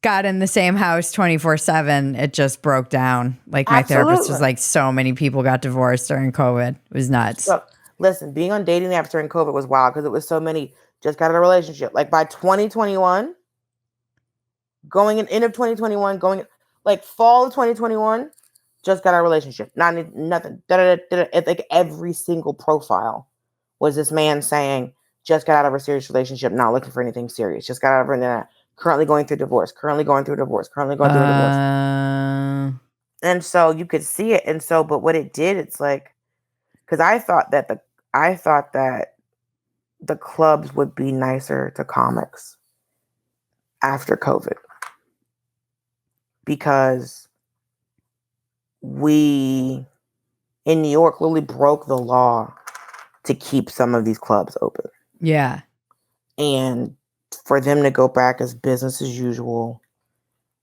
got in the same house 24/7, it just broke down. Like my therapist was Absolutely. like, so many people got divorced during COVID. It was nuts. So listen, being on dating apps during COVID was wild because it was so many just got out of a relationship. Like by 2021, going in end of 2021, going like fall of 2021, just got out of a relationship. Nothing. It's like every single profile was this man saying, just got out of a serious relationship, not looking for anything serious. Just got out of it. Currently going through divorce. Currently going through divorce. Currently going through a divorce. And so you could see it. And so, but what it did, it's like, because I thought that the clubs would be nicer to comics after COVID because we in New York literally broke the law to keep some of these clubs open. Yeah. And for them to go back as business as usual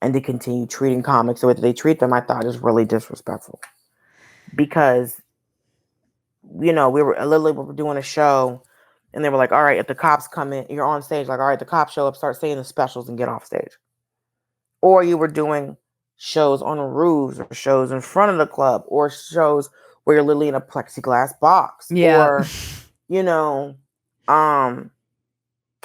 and to continue treating comics the way that they treat them, I thought is really disrespectful. Because, we were doing a show and they were like, all right, if the cops come in, you're on stage, like, all right, the cops show up, start saying the specials and get off stage. Or you were doing shows on roofs or shows in front of the club or shows where you're literally in a plexiglass box. Yeah. Or,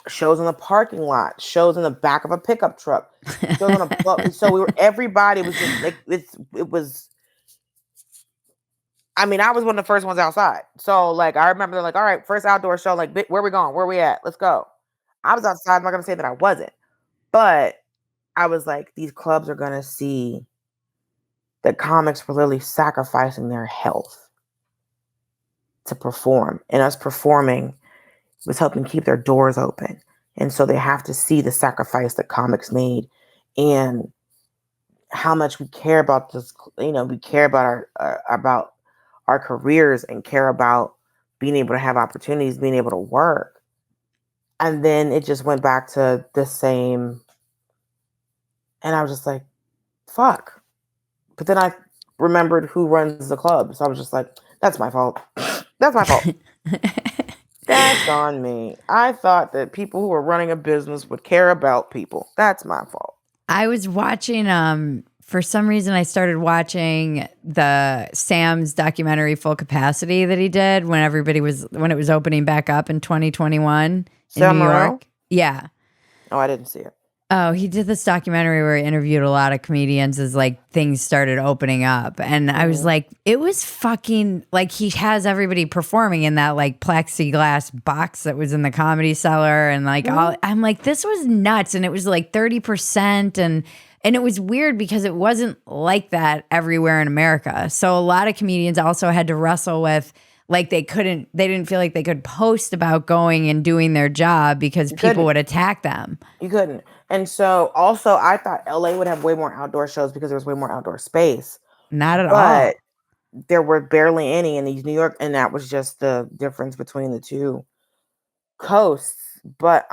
shows in the parking lot, shows in the back of a pickup truck, shows on a so everybody was just like it was. I mean, I was one of the first ones outside. So like I remember they're like, all right, first outdoor show, like where we going? Where we at? Let's go. I was outside. I'm not gonna say that I wasn't, but I was like, these clubs are gonna see that comics were literally sacrificing their health to perform, and us performing was helping keep their doors open. And so they have to see the sacrifice that comics made and how much we care about this. We care about our careers and care about being able to have opportunities, being able to work. And then it just went back to the same. And I was just like, fuck. But then I remembered who runs the club. So I was just like, that's my fault. That's my fault. That's on me. I thought that people who were running a business would care about people. That's my fault. I was watching, for some reason, I started watching the Sam's documentary Full Capacity that he did when it was opening back up in 2021 in New York. Yeah. Oh, I didn't see it. Oh, he did this documentary where he interviewed a lot of comedians as like things started opening up. And I was like, it was fucking like he has everybody performing in that like plexiglass box that was in the Comedy Cellar. And like, I'm like, this was nuts. And it was like 30%. And it was weird because it wasn't like that everywhere in America. So a lot of comedians also had to wrestle with like they didn't feel like they could post about going and doing their job because people would attack them. You couldn't. And so also I thought LA would have way more outdoor shows because there was way more outdoor space. Not at all. But there were barely any in these New York, and that was just the difference between the two coasts. But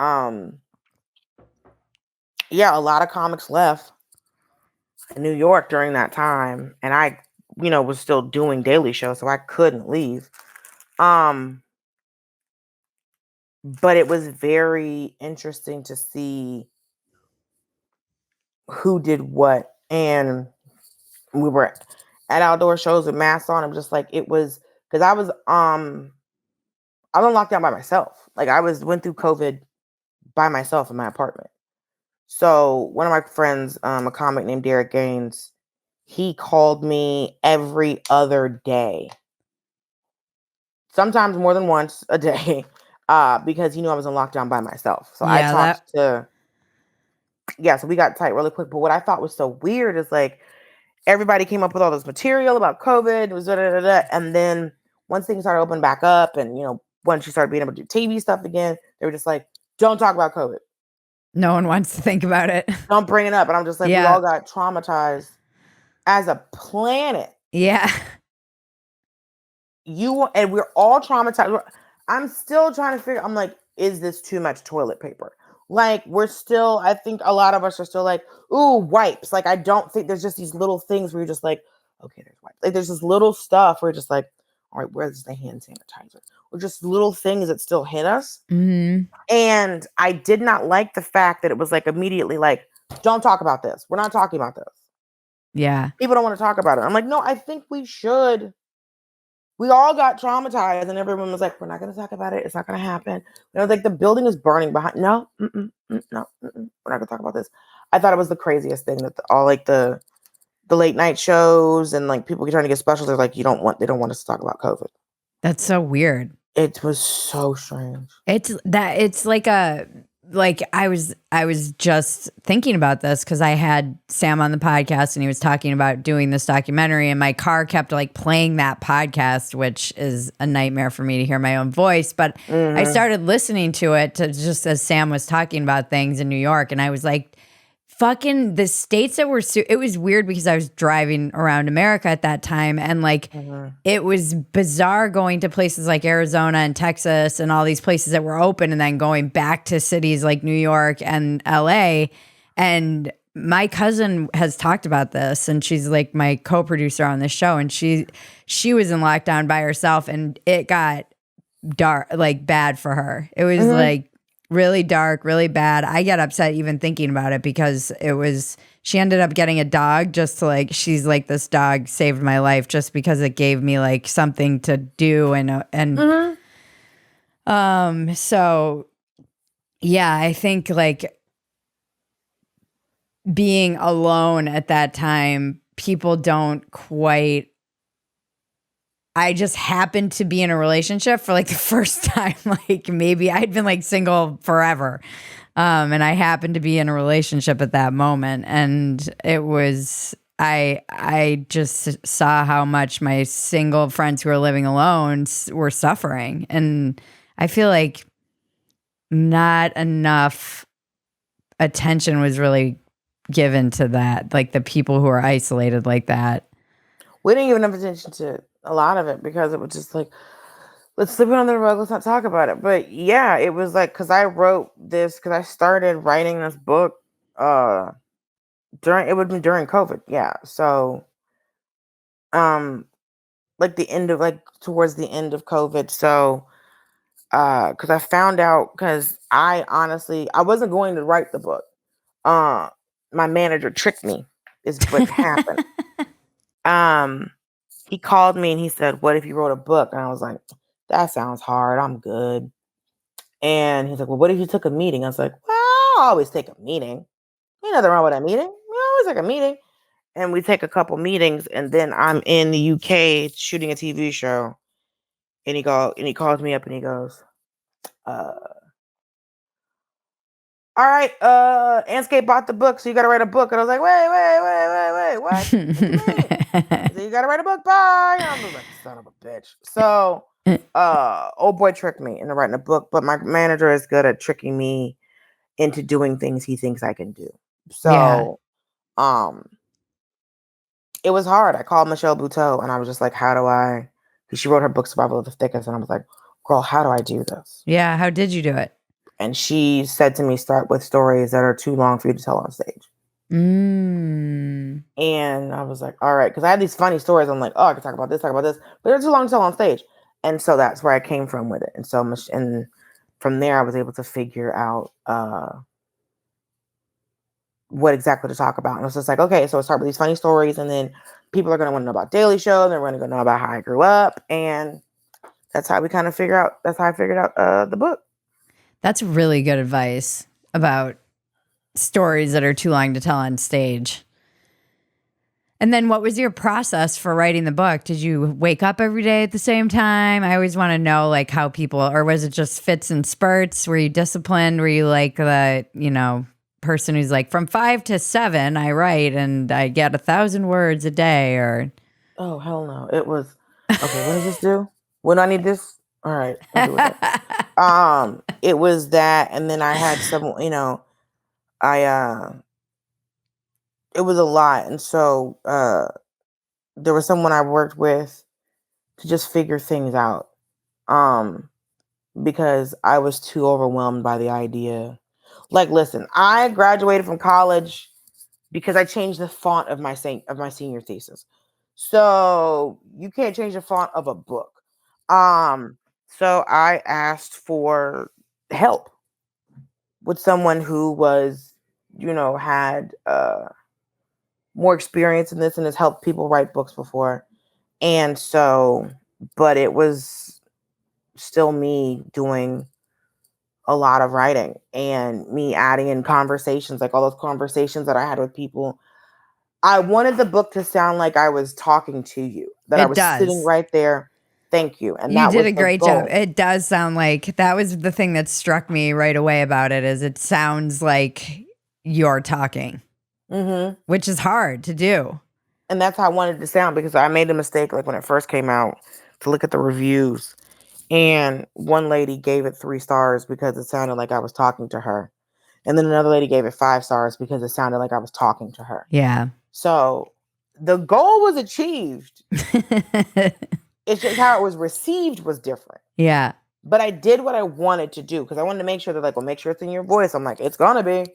yeah, a lot of comics left in New York during that time, and I, was still doing daily shows, so I couldn't leave. But it was very interesting to see who did what, and we were at outdoor shows with masks on. I'm just like, it was because I was on lockdown by myself. Like went through COVID by myself in my apartment. So one of my friends, a comic named Derek Gaines, he called me every other day, sometimes more than once a day, because he knew I was in lockdown by myself. So so we got tight really quick. But what I thought was so weird is like everybody came up with all this material about COVID, it was and then once things started opening back up, and once you started being able to do TV stuff again, they were just like, "Don't talk about COVID. No one wants to think about it. Don't bring it up." And I'm just like, we all got traumatized as a planet. Yeah. And we're all traumatized. I'm still trying to figure. I'm like, is this too much toilet paper? Like I think a lot of us are still like, ooh, wipes. Like I don't think there's just these little things where you're just like, okay, there's wipes. Like there's this little stuff where you're just like, all right, where's the hand sanitizer? Or just little things that still hit us. Mm-hmm. And I did not like the fact that it was like immediately like, don't talk about this. We're not talking about this. Yeah. People don't want to talk about it. I'm like, no, I think we should. We all got traumatized, and everyone was like, we're not going to talk about it. It's not going to happen. Like the building is burning behind. No, no, we're not going to talk about this. I thought it was the craziest thing that all like the late night shows and like people trying to get specials. They're like, they don't want us to talk about COVID. That's so weird. It was so strange. It's like I was just thinking about this because I had Sam on the podcast and he was talking about doing this documentary, and my car kept like playing that podcast, which is a nightmare for me to hear my own voice. But I started listening to it just as Sam was talking about things in New York, and I was like, fucking the states that were it was weird because I was driving around America at that time, and like it was bizarre going to places like Arizona and Texas and all these places that were open, and then going back to cities like New York and LA. And my cousin has talked about this, and she's like my co-producer on this show, and she was in lockdown by herself, and it got dark, like bad for her. It was like really dark, really bad. I get upset even thinking about it because she ended up getting a dog just to like, she's like, this dog saved my life just because it gave me like something to do. So yeah, I think like being alone at that time, people don't quite. I just happened to be in a relationship for like the first time. Like maybe I'd been like single forever. And I happened to be in a relationship at that moment. And it was, I just saw how much my single friends who are living alone were suffering. And I feel like not enough attention was really given to that. Like the people who are isolated like that. We didn't give enough attention to a lot of it because it was just like, let's slip it under the rug. Let's not talk about it. But yeah, it was like, because I started writing this book during COVID. Yeah. So, like towards the end of COVID. So, because I found out, because I wasn't going to write the book. My manager tricked me, is what happened. He called me and he said, what if you wrote a book? And I was like, that sounds hard. I'm good. And he's like, well, what if you took a meeting? I was like, well, I always take a meeting. Ain't nothing wrong with a meeting. We always take a meeting. And we take a couple meetings, and then I'm in the UK shooting a TV show. And he calls me up and he goes, all right, Anscape bought the book, so you gotta write a book. And I was like, wait, what? What do you mean? So you gotta write a book, bye. And I was like, son of a bitch. So old boy tricked me into writing a book, but my manager is good at tricking me into doing things he thinks I can do. So it was hard. I called Michelle Buteau and I was just like, how do I, because she wrote her book Survival of the Thickest, and I was like, girl, how do I do this? Yeah, how did you do it? And she said to me, start with stories that are too long for you to tell on stage. And I was like, all right, because I had these funny stories. I'm like, oh, I can talk about this, but they're too long to tell on stage. And so that's where I came from with it. And so, and from there, I was able to figure out what exactly to talk about. And I was just like, okay, so I start with these funny stories, and then people are going to want to know about Daily Show, and they're going to know about how I grew up. And that's how that's how I figured out the book. That's really good advice about stories that are too long to tell on stage. And then what was your process for writing the book? Did you wake up every day at the same time? I always want to know like how people, or was it just fits and spurts? Were you disciplined? Were you like the, person who's like from 5 to 7, I write and I get 1,000 words a day? Or oh, hell no. It was, okay, what does this do? When do I need this? All right, I'll do it. It was that, and then I had some, it was a lot. And so there was someone I worked with to just figure things out. Because I was too overwhelmed by the idea. Like, listen, I graduated from college because I changed the font of my senior thesis. So you can't change the font of a book. So I asked for help with someone who was had more experience in this and has helped people write books before. And so, but it was still me doing a lot of writing and me adding in conversations, like all those conversations that I had with people. I wanted the book to sound like I was talking to you, that I It was sitting does. right there. Thank you. And You that did was a the great job. goal. It does sound like that was the thing that struck me right away about it is it sounds like you're talking, Hmm. which is hard to do. And that's how I wanted it to sound, because I made a mistake, like when it first came out, to look at the reviews. And one lady gave it 3 stars because it sounded like I was talking to her. And then another lady gave it 5 stars because it sounded like I was talking to her. Yeah. So the goal was achieved. It's just how it was received was different. Yeah. But I did what I wanted to do, because I wanted to make sure that, like, well, make sure it's in your voice. I'm like, it's gonna be.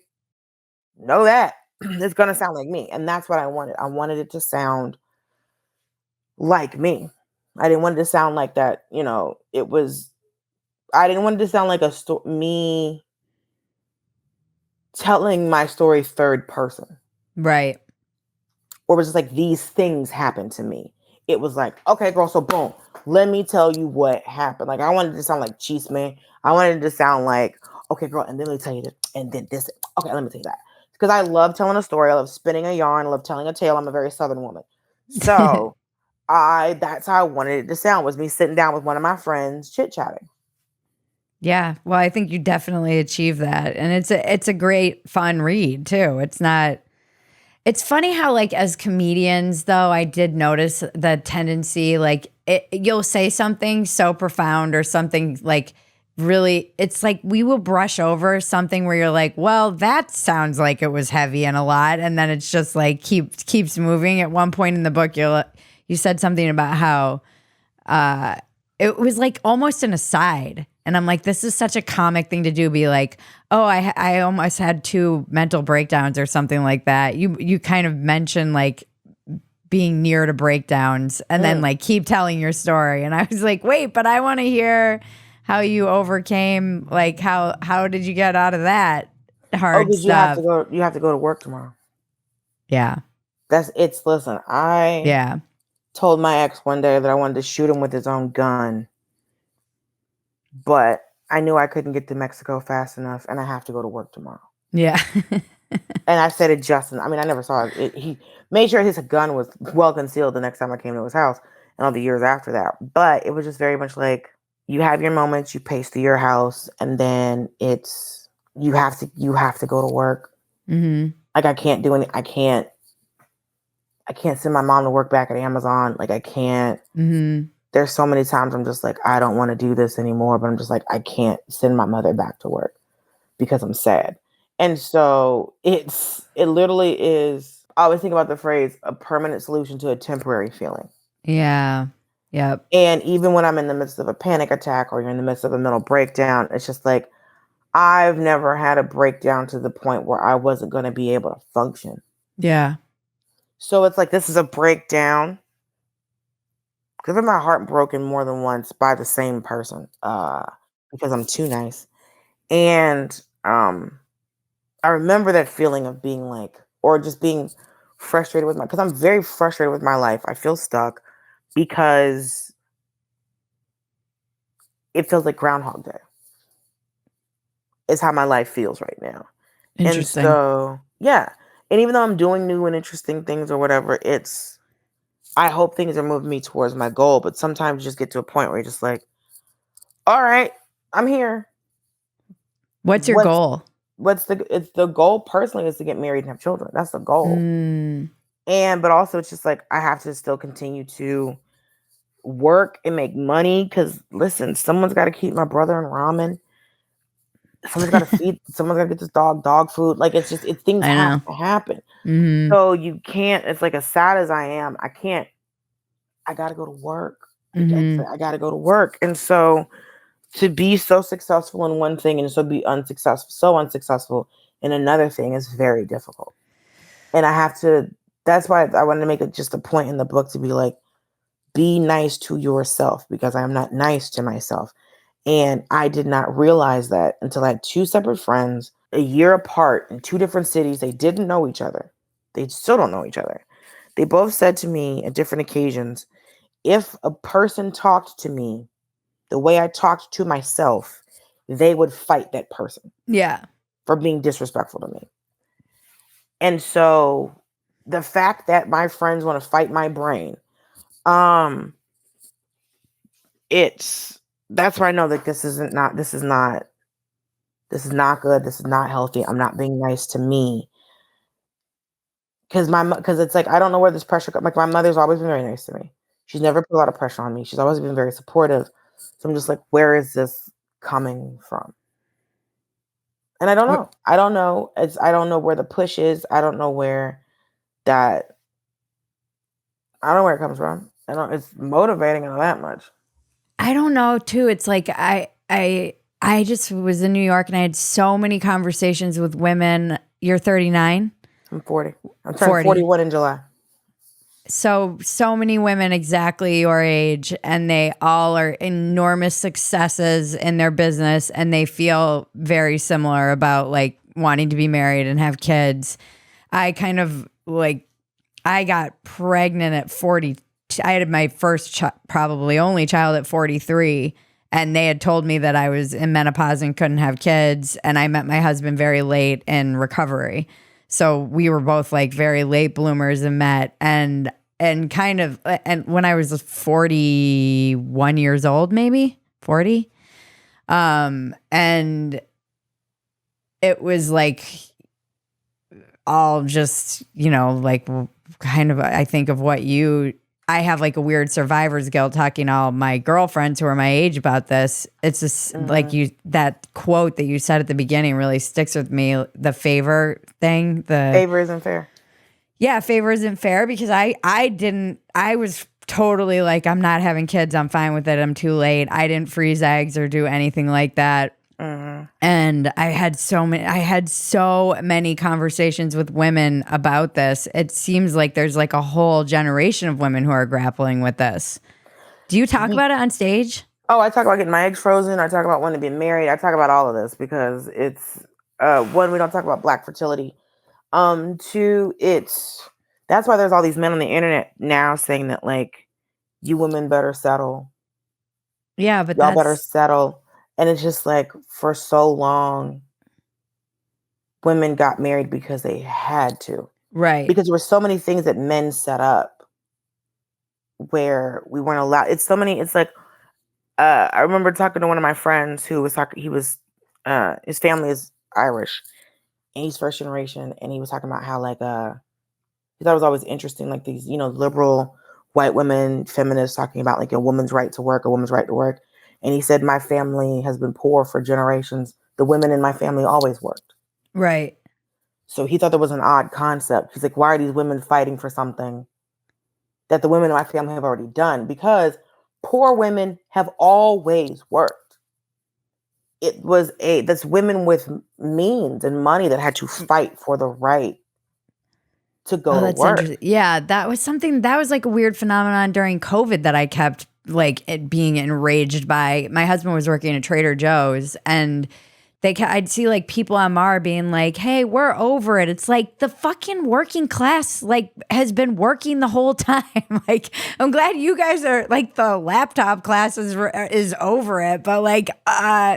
Know that. It's gonna sound like me. And that's what I wanted. I wanted it to sound like me. I didn't want it to sound like that, I didn't want it to sound like me telling my story third person. Right. Or it was just like, these things happened to me. It was like, okay, girl, so boom, let me tell you what happened. Like, I wanted it to sound like Cheese Man. I wanted it to sound like, okay, girl, and then let me tell you this, and then this. Okay, let me tell you that. Because I love telling a story. I love spinning a yarn. I love telling a tale. I'm a very Southern woman. So that's how I wanted it to sound, was me sitting down with one of my friends, chit-chatting. Yeah. Well, I think you definitely achieved that. And it's a great fun read too. It's funny how, like, as comedians, though, I did notice the tendency, like, you'll say something so profound or something like really, it's like we will brush over something where you're like, well, that sounds like it was heavy and a lot. And then it's just like keeps moving. At one point in the book, you said something about how it was like almost an aside. And I'm like, this is such a comic thing to do. Be like, oh, I almost had 2 mental breakdowns or something like that. You kind of mentioned like being near to breakdowns and then like keep telling your story. And I was like, wait, but I want to hear how you overcame, like how did you get out of that Oh, hard because you have to stuff? go. You have to go to work tomorrow. Yeah. Listen, I Yeah. told my ex one day that I wanted to shoot him with his own gun, but I knew I couldn't get to Mexico fast enough, and I have to go to work tomorrow. Yeah. And I said it, Justin. I mean, I never saw it. He made sure his gun was well concealed the next time I came to his house, and all the years after that. But it was just very much like, you have your moments, you pace through your house, and then you have to go to work. Mm-hmm. Like, I can't do any. I can't send my mom to work back at Amazon. Like, I can't. Mm-hmm. There's so many times I'm just like, I don't want to do this anymore, but I'm just like, I can't send my mother back to work because I'm sad. And so it literally is. I always think about the phrase, a permanent solution to a temporary feeling. Yeah. Yep. And even when I'm in the midst of a panic attack or you're in the midst of a mental breakdown, it's just like, I've never had a breakdown to the point where I wasn't going to be able to function. Yeah. So it's like, this is a breakdown. I've had my heart broken more than once by the same person, because I'm too nice. And I remember that feeling of being like, or just being frustrated with because I'm very frustrated with my life. I feel stuck because it feels like Groundhog Day is how my life feels right now. And Interesting. so, yeah. And even though I'm doing new and interesting things or whatever, I hope things are moving me towards my goal. But sometimes you just get to a point where you're just like, all right, I'm here. What's your What's goal? it's the goal personally is to get married and have children. That's the goal. Mm, But also it's just like, I have to still continue to work and make money, because listen, someone's got to keep my brother in ramen. Someone's got to feed. Someone's got to get this dog food. Like, things I have know. to happen. Mm-hmm. So you can't. It's like, as sad as I am, I can't. I got to go to work. Mm-hmm. I got to go to work. And so, to be so successful in one thing and so be unsuccessful in another thing is very difficult. And I have to. That's why I wanted to make it just a point in the book to be like, be nice to yourself, because I am not nice to myself. And I did not realize that until I had 2 separate friends a year apart in 2 different cities. They didn't know each other. They still don't know each other. They both said to me at different occasions, if a person talked to me the way I talked to myself, they would fight that person. Yeah. For being disrespectful to me. And so the fact that my friends want to fight my brain, that's where I know that this is not good. This is not healthy. I'm not being nice to me. Because it's like, I don't know where this pressure comes. Like, my mother's always been very nice to me. She's never put a lot of pressure on me. She's always been very supportive. So I'm just like, where is this coming from? And I don't know. I don't know. I don't know where the push is. I don't know where that. I don't know where it comes from. It's motivating and all that much. I don't know too. It's like I just was in New York and I had so many conversations with women. You're 39? I'm 40. I'm turning 41 in July. So many women exactly your age, and they all are enormous successes in their business, and they feel very similar about like wanting to be married and have kids. I kind of like, I got pregnant at 40. I had my first probably only child at 43, and they had told me that I was in menopause and couldn't have kids, and I met my husband very late in recovery. So we were both like very late bloomers and met, and kind of, and when I was 41 years old, maybe 40, and it was like all just, like kind of, I think of what I have like a weird survivor's guilt talking to all my girlfriends who are my age about this. It's just like that quote that you said at the beginning really sticks with me. The favor thing. Favor isn't fair. Yeah, favor isn't fair, because I was totally like, I'm not having kids. I'm fine with it. I'm too late. I didn't freeze eggs or do anything like that. And I had so many conversations with women about this. It seems like there's like a whole generation of women who are grappling with this. Do you talk about it on stage? Oh, I talk about getting my eggs frozen. I talk about wanting to be married. I talk about all of this because it's one, we don't talk about Black fertility. Two, that's why there's all these men on the internet now saying that like, you women better settle. Yeah, but y'all better settle. And it's just like, for so long, women got married because they had to. Right. Because there were so many things that men set up where we weren't allowed. It's so many, it's like, I remember talking to one of my friends who was talking, his family is Irish and he's first generation. And he was talking about how like, he thought it was always interesting, like these, liberal white women, feminists talking about like a woman's right to work, a woman's right to work. And he said, my family has been poor for generations. The women in my family always worked. Right. So he thought that was an odd concept. He's like, why are these women fighting for something that the women in my family have already done? Because poor women have always worked. It was that's women with means and money that had to fight for the right to go to work. Interesting. Yeah, that was like a weird phenomenon during COVID that I kept like being enraged by. My husband was working at Trader Joe's, and I'd see like people on Mar being like, "Hey, we're over it." It's like the fucking working class like has been working the whole time. Like, I'm glad you guys are like, the laptop class is over it, but like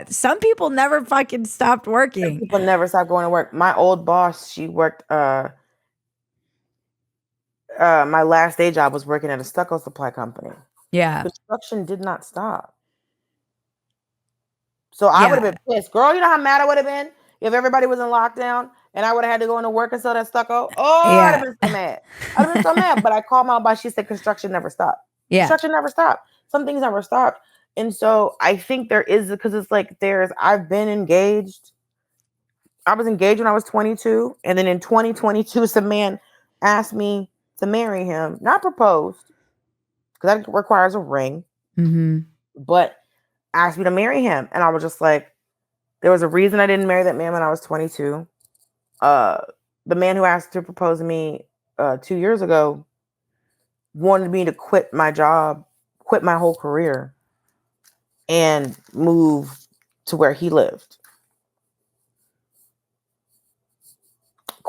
some people never fucking stopped working. People never stopped going to work. My old boss, she worked. My last day job was working at a stucco supply company. Yeah, construction did not stop. So I would have been pissed. Girl, you know how mad I would have been if everybody was in lockdown and I would have had to go into work and sell that stucco? Oh, I'd have been so mad. I'd have been so mad. But I called my boss. She said construction never stopped. Yeah. Construction never stopped. Some things never stopped. And so I think there is, because it's like I've been engaged. I was engaged when I was 22. And then in 2022, some man asked me to marry him. Not proposed, because that requires a ring. But asked me to marry him. And I was just like, there was a reason I didn't marry that man when I was 22. The man who asked to propose to me 2 years ago wanted me to quit my job, quit my whole career, and move to where he lived.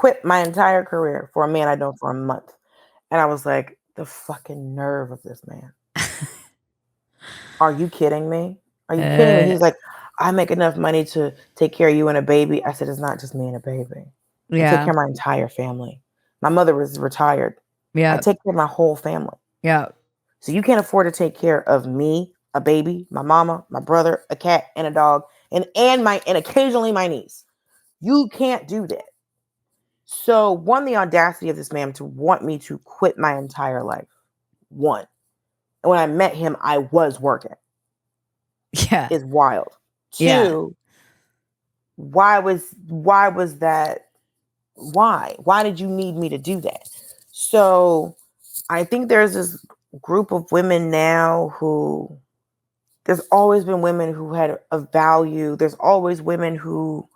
quit my entire career for a man I'd known for a month. And I was like, the fucking nerve of this man. Are you kidding me? Are you kidding me? He's like, I make enough money to take care of you and a baby. I said, it's not just me and a baby. I take care of my entire family. My mother was retired. I take care of my whole family. Yeah. So you can't afford to take care of me, a baby, my mama, my brother, a cat, and a dog, and occasionally my niece. You can't do that. So one, the audacity of this man to want me to quit my entire life. One. And when I met him, I was working. Yeah. Is wild. Two, why was that? Why did you need me to do that? So I think there's this group of women now who, there's always been women who had a value. There's always women who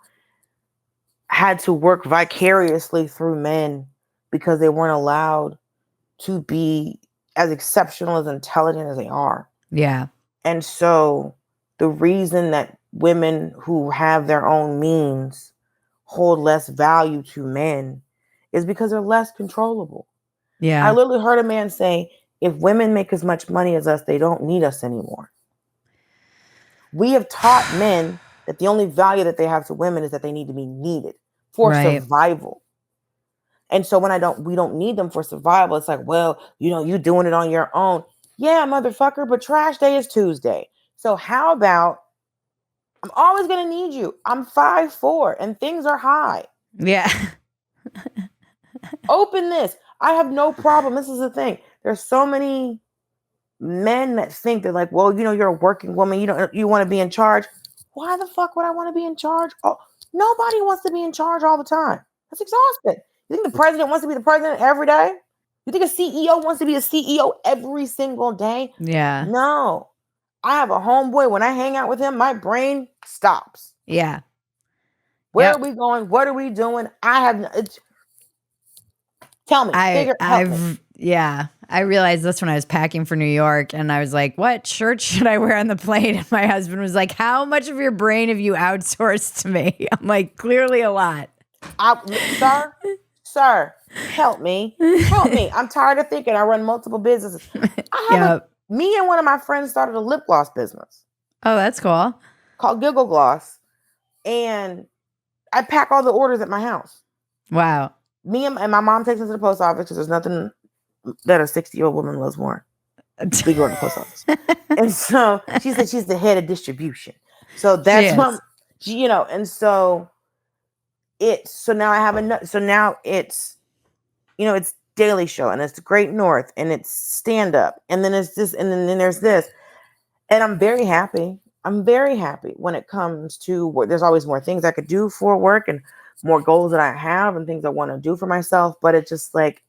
had to work vicariously through men because they weren't allowed to be as exceptional, as intelligent as they are. Yeah. And so the reason that women who have their own means hold less value to men is because they're less controllable. Yeah. I literally heard a man say, if women make as much money as us, they don't need us anymore. We have taught men that the only value that they have to women is that they need to be needed for survival. And so when we don't need them for survival, it's like, well, you doing it on your own. Yeah, motherfucker, but trash day is Tuesday. So how about, I'm always going to need you. I'm 5'4" and things are high. Yeah. Open this. I have no problem. This is the thing. There's so many men that think they're like, well, you're a working woman. You want to be in charge. Why the fuck would I want to be in charge? Oh, nobody wants to be in charge all the time. That's exhausting. You think the president wants to be the president every day? You think a CEO wants to be a CEO every single day? Yeah. No. I have a homeboy. When I hang out with him, my brain stops. Yeah. Where are we going? What are we doing? Tell me. Help me. Yeah. I realized this when I was packing for New York, and I was like, what shirt should I wear on the plane? And my husband was like, how much of your brain have you outsourced to me? I'm like, clearly a lot. Sir, help me. Help me. I'm tired of thinking. I run multiple businesses. Me and one of my friends started a lip gloss business. Oh, that's cool. Called Giggle Gloss. And I pack all the orders at my house. Wow. Me and my mom takes us to the post office because there's nothing that a 60-year-old woman loves more. We go to the post office. And so she said she's the head of distribution. So that's what, and so now it's Daily Show, and it's Great North, and it's stand up, and then it's this, and then there's this. And I'm very happy. When it comes to work. There's always more things I could do for work and more goals that I have and things I want to do for myself. But it's just like,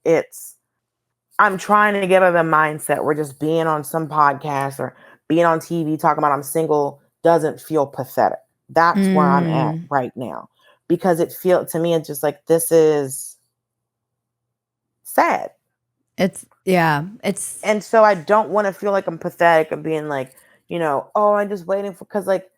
I'm trying to get out of the mindset where just being on some podcast or being on TV talking about I'm single doesn't feel pathetic. That's where I'm at right now. Because to me, it's just like, this is sad. And so I don't want to feel like I'm pathetic and being like, I'm just waiting because like,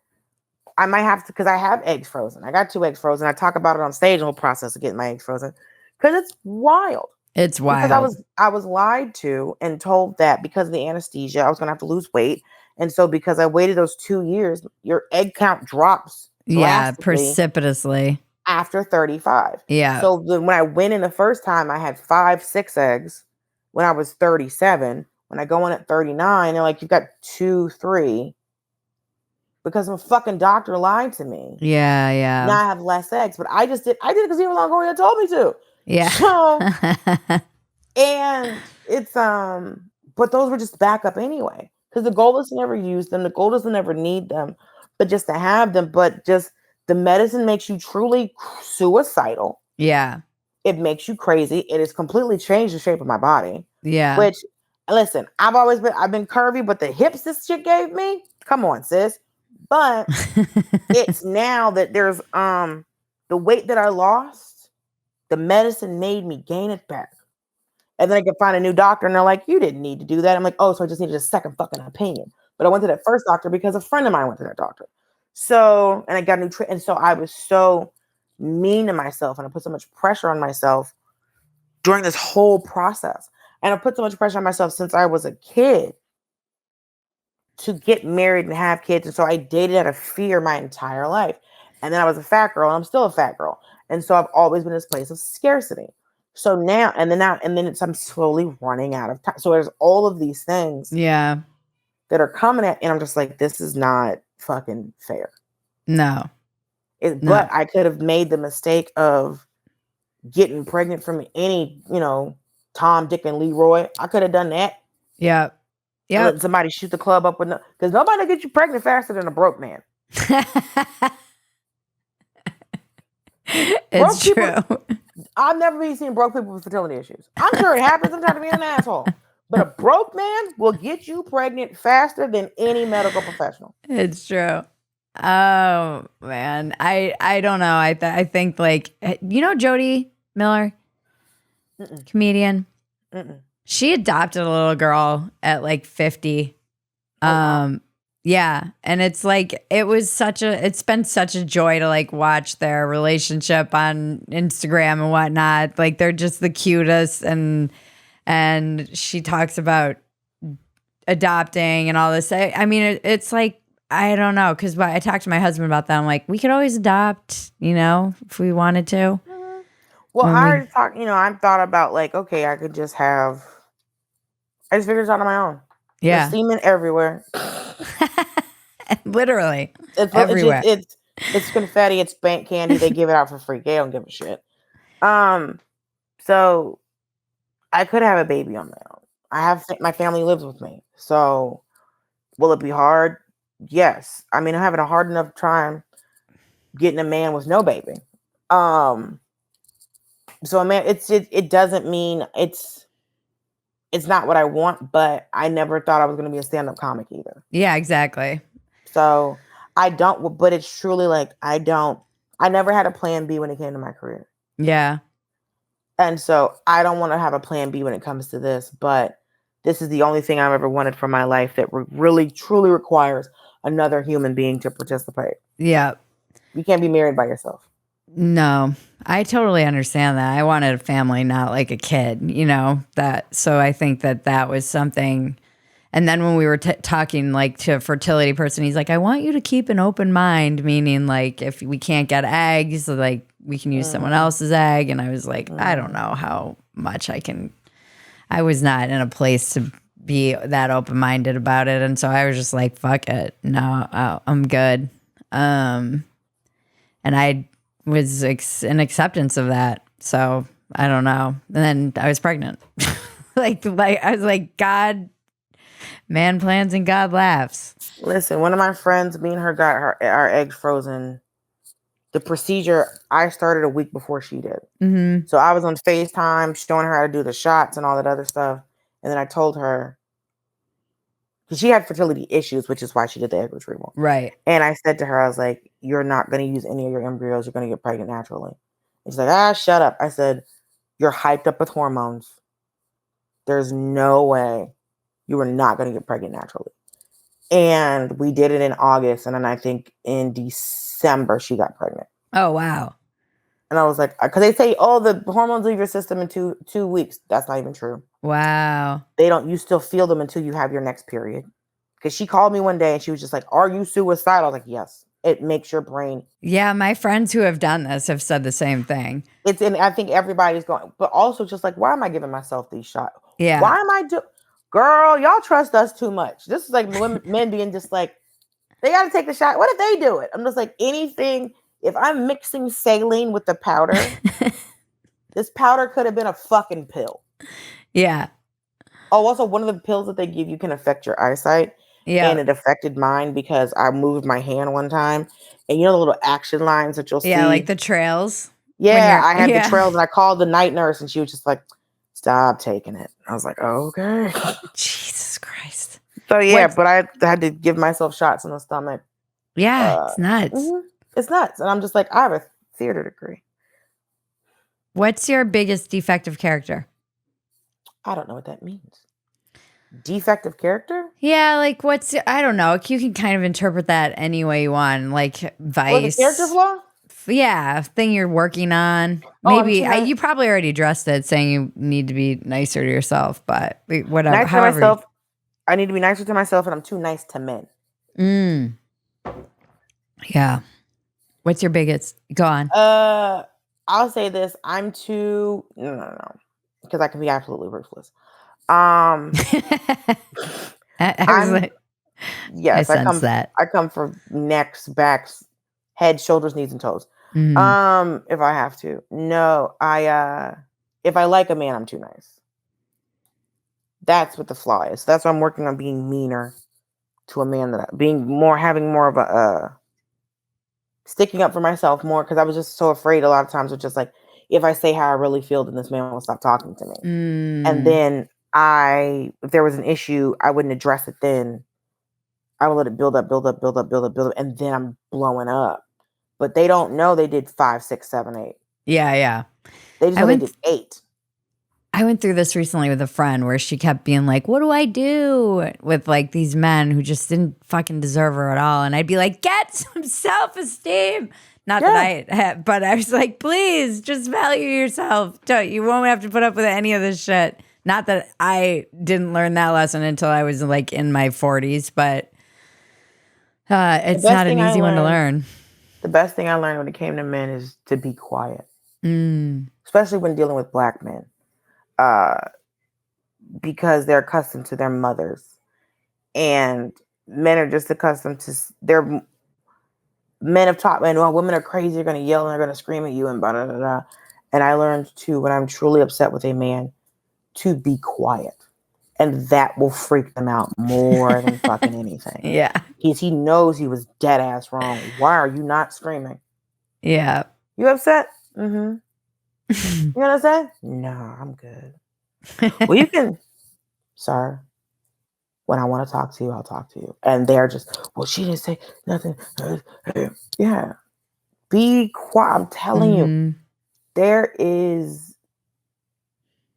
I might have to, because I have eggs frozen. I got 2 eggs frozen. I talk about it on stage, the whole process of getting my eggs frozen, because it's wild. It's wild. Because I was lied to and told that because of the anesthesia, I was going to have to lose weight. And so because I waited those 2 years, your egg count drops. Yeah, precipitously. After 35. Yeah. So when I went in the first time, I had 5, 6 eggs when I was 37. When I go in at 39, they're like, you've got 2, 3. Because a fucking doctor lied to me. Yeah, yeah. Now I have less eggs, but I did it because he was Longoria told me to. Yeah. So, and it's but those were just backup anyway. Because the goal is to never use them. The goal is to never need them, but just to have them. But just the medicine makes you truly suicidal. Yeah. It makes you crazy. It has completely changed the shape of my body. Yeah. Which, listen, I've been curvy, but the hips this shit gave me, come on, sis. But it's now that there's the weight that I lost, the medicine made me gain it back. And then I could find a new doctor and they're like, you didn't need to do that. I'm like, oh, so I just needed a second fucking opinion. But I went to that first doctor because a friend of mine went to that doctor. So, and I got and so I was so mean to myself and I put so much pressure on myself during this whole process. And I put so much pressure on myself since I was a kid to get married and have kids. And so I dated out of fear my entire life. And then I was a fat girl and I'm still a fat girl. And so I've always been in this place of scarcity. So now, I'm slowly running out of time. So there's all of these things Yeah. that are coming at, and I'm just like, this is not fucking fair. No. But I could have made the mistake of getting pregnant from any, Tom, Dick, and Leroy. I could have done that. Yeah. Yeah. Let somebody shoot the club up with because nobody will get you pregnant faster than a broke man. It's true. I've never been seeing broke people with fertility issues. I'm sure it happens sometimes to be an asshole. But a broke man will get you pregnant faster than any medical professional. It's true. Oh man, I don't know. I think like Jody Miller, comedian. She adopted a little girl at like 50. Wow. Yeah, and it's like it's been such a joy to like watch their relationship on Instagram and whatnot. Like they're just the cutest, and she talks about adopting and all this. I mean, it's like, I don't know, because I talked to my husband about that. I'm like, we could always adopt, if we wanted to. Well, I thought about like, okay, I just figured it out on my own. Yeah. There's semen everywhere. Literally. It's everywhere. It's confetti, it's bank candy. They give it out for free. They don't give a shit. So I could have a baby on my own. My family lives with me. So will it be hard? Yes. I mean, I'm having a hard enough time getting a man with no baby. So a man, it doesn't mean it's not what I want, but I never thought I was going to be a stand-up comic either. Yeah, exactly. So but it's truly like, I never had a plan B when it came to my career. Yeah. And so I don't want to have a plan B when it comes to this, but this is the only thing I've ever wanted from my life that really, truly requires another human being to participate. Yeah. You can't be married by yourself. No, I totally understand that. I wanted a family, not like a kid, so I think that was something. And then when we were talking like to a fertility person, he's like, I want you to keep an open mind, meaning like if we can't get eggs, like we can use someone else's egg. And I was like, I don't know how much I was not in a place to be that open-minded about it. And so I was just like, fuck it. No, I'm good. And I was in acceptance of that. So I don't know. And then I was pregnant. like I was like, God, man plans and God laughs. Listen, one of my friends, me and her got our eggs frozen. The procedure I started a week before she did. Mm-hmm. So I was on FaceTime showing her how to do the shots and all that other stuff. And then I told her, because she had fertility issues, which is why she did the egg retrieval. Right. And I said to her, I was like, you're not going to use any of your embryos. You're going to get pregnant naturally. And she's like, shut up. I said, you're hyped up with hormones. There's no way you are not going to get pregnant naturally. And we did it in August. And then I think in December, she got pregnant. Oh, wow. And I was like, because they say, the hormones leave your system in two weeks. That's not even true. Wow. You still feel them until you have your next period. Because she called me one day and she was just like, are you suicidal? I was like, yes. It makes your brain. Yeah, my friends who have done this have said the same thing. And I think everybody's going, but also just like, why am I giving myself these shots? Yeah. Why am I girl, y'all trust us too much. This is like men being just like, they got to take the shot. What if they do it? I'm just like, anything. If I'm mixing saline with the powder, this powder could have been a fucking pill. Yeah. Oh, also one of the pills that they give you can affect your eyesight. Yeah. And it affected mine because I moved my hand one time. And the little action lines that you'll see? Yeah, like the trails. Yeah, I had the trails and I called the night nurse and she was just like, stop taking it. I was like, okay. Jesus Christ. So yeah, but I had to give myself shots in the stomach. Yeah, it's nuts. Mm-hmm. It's nuts. And I'm just like, I have a theater degree. What's your biggest defective character? I don't know what that means. Defective character? Yeah, like I don't know. You can kind of interpret that any way you want. Like Vice. Or the character flaw? thing you're working on. Oh, I'm Maybe too nice. you probably already addressed it, saying you need to be nicer to yourself, but whatever. Nicer to However, myself. I need to be nicer to myself, and I'm too nice to men. Yeah. What's your biggest? Go on. I'll say this. I'm too no, because I can be absolutely ruthless. I was I'm like, I yes. sense that. I come for necks, backs, head, shoulders, knees, and toes. Mm. If I have to, no. If I like a man, I'm too nice. That's what the flaw is. That's why I'm working on being meaner to a man, that having more of a sticking up for myself more, because I was just so afraid a lot of times of just like, if I say how I really feel, then this man will stop talking to me. And then if there was an issue, I wouldn't address it then. I would let it build up, build up, build up, build up, build up, and then I'm blowing up. But they don't know they did 5, 6, 7, 8. Yeah. They just know they did 8. I went through this recently with a friend where she kept being like, what do I do with like these men who just didn't fucking deserve her at all? And I'd be like, get some self-esteem. Not that I had, but I was like, please just value yourself. You won't have to put up with any of this shit. Not that I didn't learn that lesson until I was like in my 40s, but it's not an easy one to learn. The best thing I learned when it came to men is to be quiet, especially when dealing with black men. Because they're accustomed to their mothers, and men are just accustomed to their men have taught men, well, women are crazy, they're going to yell and they're going to scream at you and blah, blah, blah, blah. And I learned too, when I'm truly upset with a man, to be quiet, and that will freak them out more than fucking anything. Yeah. He knows he was dead ass wrong. Why are you not screaming? Yeah. You upset? Mm-hmm. You know what I'm saying? No, I'm good. Well, you can, sir. When I want to talk to you, I'll talk to you. And they're just, well, she didn't say nothing. Yeah. Be quiet. I'm telling you,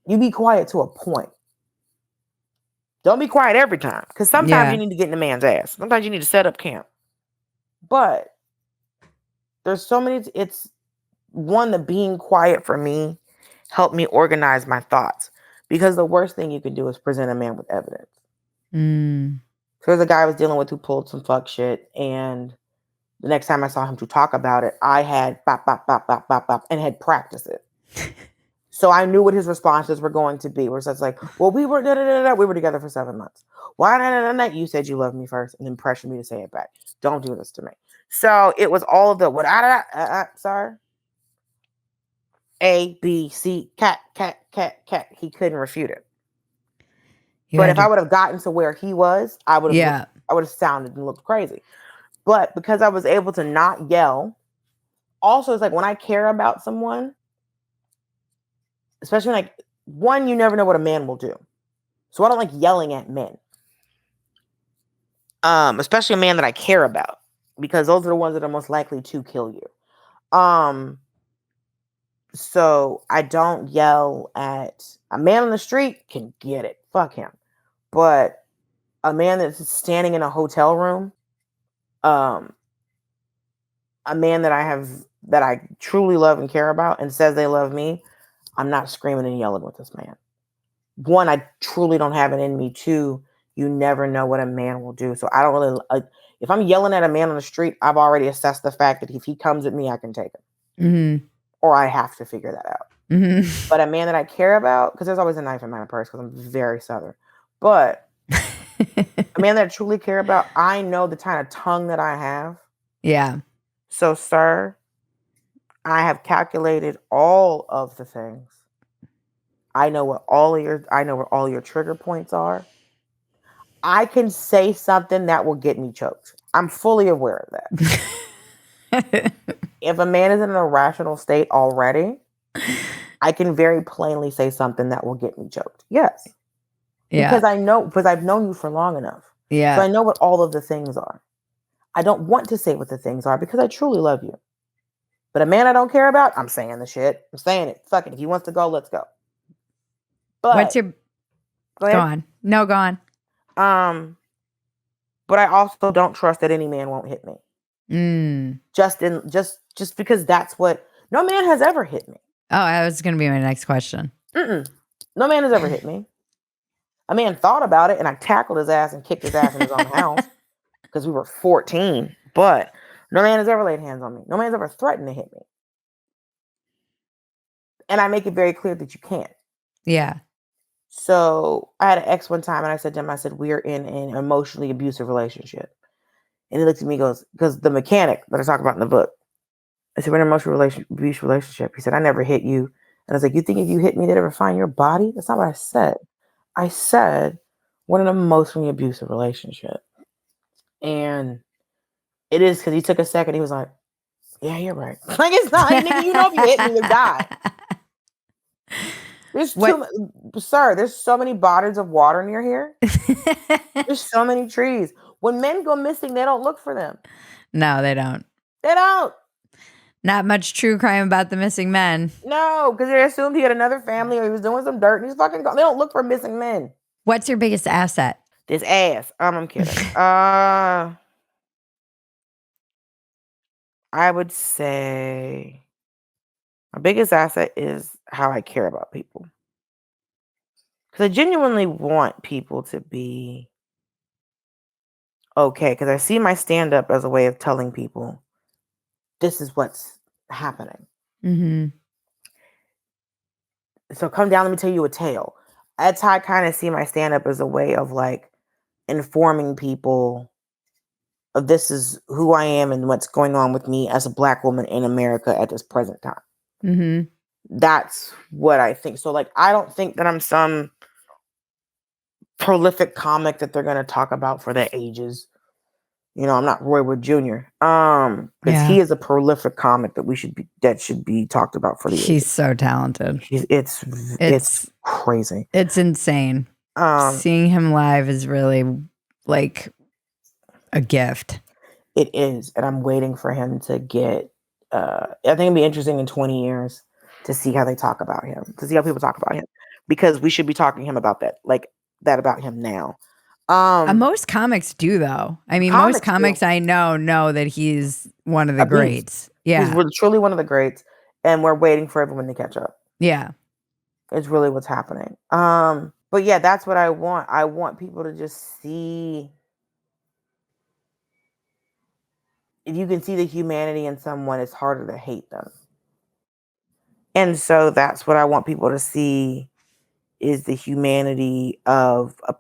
you be quiet to a point. Don't be quiet every time. Because sometimes you need to get in the man's ass. Sometimes you need to set up camp. But there's so many, it's one, the being quiet for me helped me organize my thoughts. Because the worst thing you can do is present a man with evidence. So there's a guy I was dealing with who pulled some fuck shit, and the next time I saw him to talk about it, I had bop, bop, bop, bop, bop, bop, and had practiced it. So I knew what his responses were going to be. Where it's like, well, we were together for 7 months. Why? You said you loved me first, and then pressured me to say it back. Don't do this to me. So it was all of the sorry. A, B, C, cat. He couldn't refute it. But if I would have gotten to where he was, I would have sounded and looked crazy. But because I was able to not yell, also it's like when I care about someone, especially like one, you never know what a man will do. So I don't like yelling at men. Especially a man that I care about, because those are the ones that are most likely to kill you. So I don't yell at a man on the street. Can get it. Fuck him. But a man that's standing in a hotel room, a man that I truly love and care about and says they love me, I'm not screaming and yelling with this man. One, I truly don't have it in me. Two, you never know what a man will do. So I don't really, if I'm yelling at a man on the street, I've already assessed the fact that if he comes at me, I can take him. Or I have to figure that out. But a man that I care about, because there's always a knife in my purse because I'm very Southern. But a man that I truly care about, I know the kind of tongue that I have. Yeah. So, sir, I have calculated all of the things. I know where all your trigger points are. I can say something that will get me choked. I'm fully aware of that. If a man is in an irrational state already, I can very plainly say something that will get me choked. Yes. Yeah. Because I've known you for long enough. Yeah. So I know what all of the things are. I don't want to say what the things are because I truly love you. But a man I don't care about, I'm saying the shit. I'm saying it. Fuck it. If he wants to go, let's go. But what's your go on. No, go on. But I also don't trust that any man won't hit me. Just just because that's what, no man has ever hit me. Oh, that was going to be my next question. No man has ever hit me. A man thought about it, and I tackled his ass and kicked his ass in his own house because we were 14. But no man has ever laid hands on me. No man has ever threatened to hit me. And I make it very clear that you can't. Yeah. So I had an ex one time, and I said to him, I said, we're in an emotionally abusive relationship. And he looked at me and goes, because the mechanic that I talk about in the book, I said, we're in an emotional abusive relationship. He said, I never hit you. And I was like, you think if you hit me, they'd ever find your body? That's not what I said. I said, we're in an emotionally abusive relationship. And it is, because he took a second. He was like, yeah, you're right. Like, it's not, nigga, you know, if you hit me, you die. There's there's so many bodies of water near here. There's so many trees. When men go missing, they don't look for them. No, they don't. They don't. Not much true crime about the missing men. No, because they assumed he had another family or he was doing some dirt and he's fucking gone. They don't look for missing men. What's your biggest asset? This ass. I'm kidding. I would say my biggest asset is how I care about people. Because I genuinely want people to be okay. Because I see my stand-up as a way of telling people this is what's happening. Mm-hmm. So come down, let me tell you a tale. That's how I kind of see my stand-up as a way of like informing people of this is who I am and what's going on with me as a Black woman in America at this present time. Mm-hmm. That's what I think. So like, I don't think that I'm some prolific comic that they're going to talk about for their ages. You know, I'm not Roy Wood Jr. Because he is a prolific comic that should be talked about for the ages. He's so talented. It's crazy. It's insane. Seeing him live is really like a gift. It is, and I'm waiting for him to get. I think it'd be interesting in 20 years to see how they talk about him, to see how people talk about him, because we should be talking to him about that, like that about him now. Most comics do, though. I mean, most comics I know that he's one of the greats. Yeah, he's truly one of the greats, and we're waiting for everyone to catch up. Yeah, it's really what's happening. But yeah, that's what I want. I want people to just see. If you can see the humanity in someone, it's harder to hate them. And so that's what I want people to see, is the humanity of a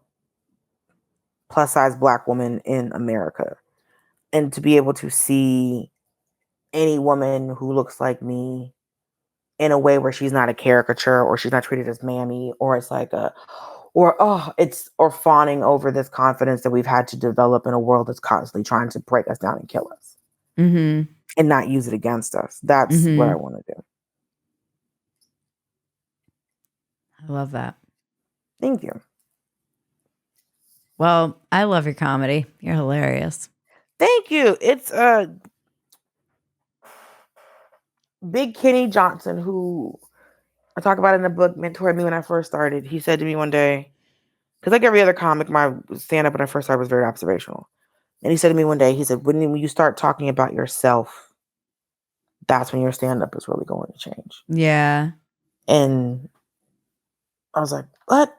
plus-size Black woman in America. And to be able to see any woman who looks like me in a way where she's not a caricature, or she's not treated as mammy, or it's like or fawning over this confidence that we've had to develop in a world that's constantly trying to break us down and kill us. Mm-hmm. And not use it against us. That's what I want to do. I love that. Thank you. Well, I love your comedy. You're hilarious. Thank you. It's Big Kenny Johnson, who I talk about in the book, mentored me when I first started. He said to me one day, because like every other comic, my stand-up when I first started was very observational. And he said to me one day, he said, when you start talking about yourself, that's when your stand-up is really going to change. Yeah. And I was like, what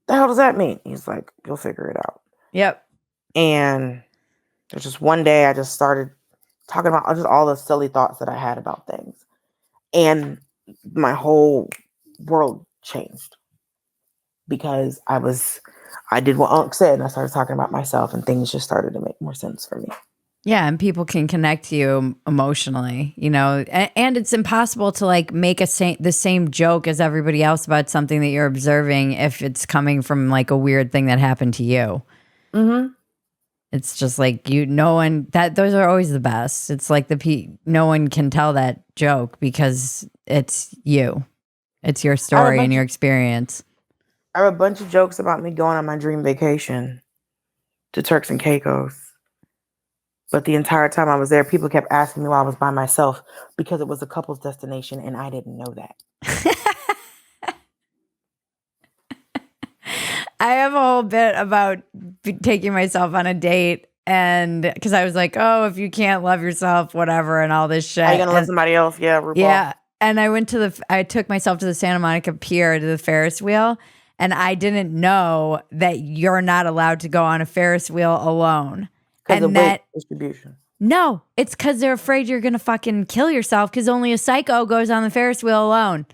the hell does that mean? He's like, you'll figure it out. Yep. And there's just one day I just started talking about just all the silly thoughts that I had about things. And my whole world changed. Because I did what Unc said, and I started talking about myself, and things just started to make more sense for me. Yeah, and people can connect to you emotionally, you know, and it's impossible to like make the same joke as everybody else about something that you're observing if it's coming from like a weird thing that happened to you. Mm-hmm. It's just like those are always the best. It's like no one can tell that joke because it's you. It's your story and your experience. I have a bunch of jokes about me going on my dream vacation to Turks and Caicos. But the entire time I was there, people kept asking me why I was by myself, because it was a couple's destination and I didn't know that. I have a whole bit about taking myself on a date And because I was like, oh, if you can't love yourself, whatever, and all this shit. How you gonna love somebody else? Yeah, RuPaul. Yeah. And I took myself to the Santa Monica Pier to the Ferris wheel. And I didn't know that you're not allowed to go on a Ferris wheel alone. Because of And weight distribution. no, it's because they're afraid you're going to fucking kill yourself because only a psycho goes on the Ferris wheel alone.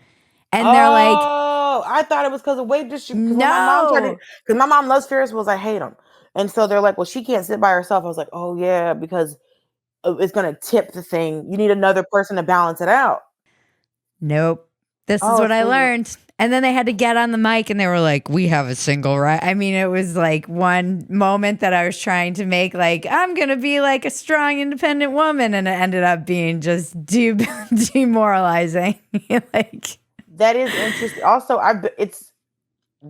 And they're like, oh, I thought it was because of weight distribution. no. Because my mom loves Ferris wheels. I hate them. And so they're like, well, she can't sit by herself. I was like, oh, yeah, because it's going to tip the thing. You need another person to balance it out. Nope. This is what I learned. And then they had to get on the mic and they were like, we have a single right. I mean, it was like one moment that I was trying to make like, I'm going to be like a strong, independent woman. And it ended up being just demoralizing. Like, that is interesting. Also, that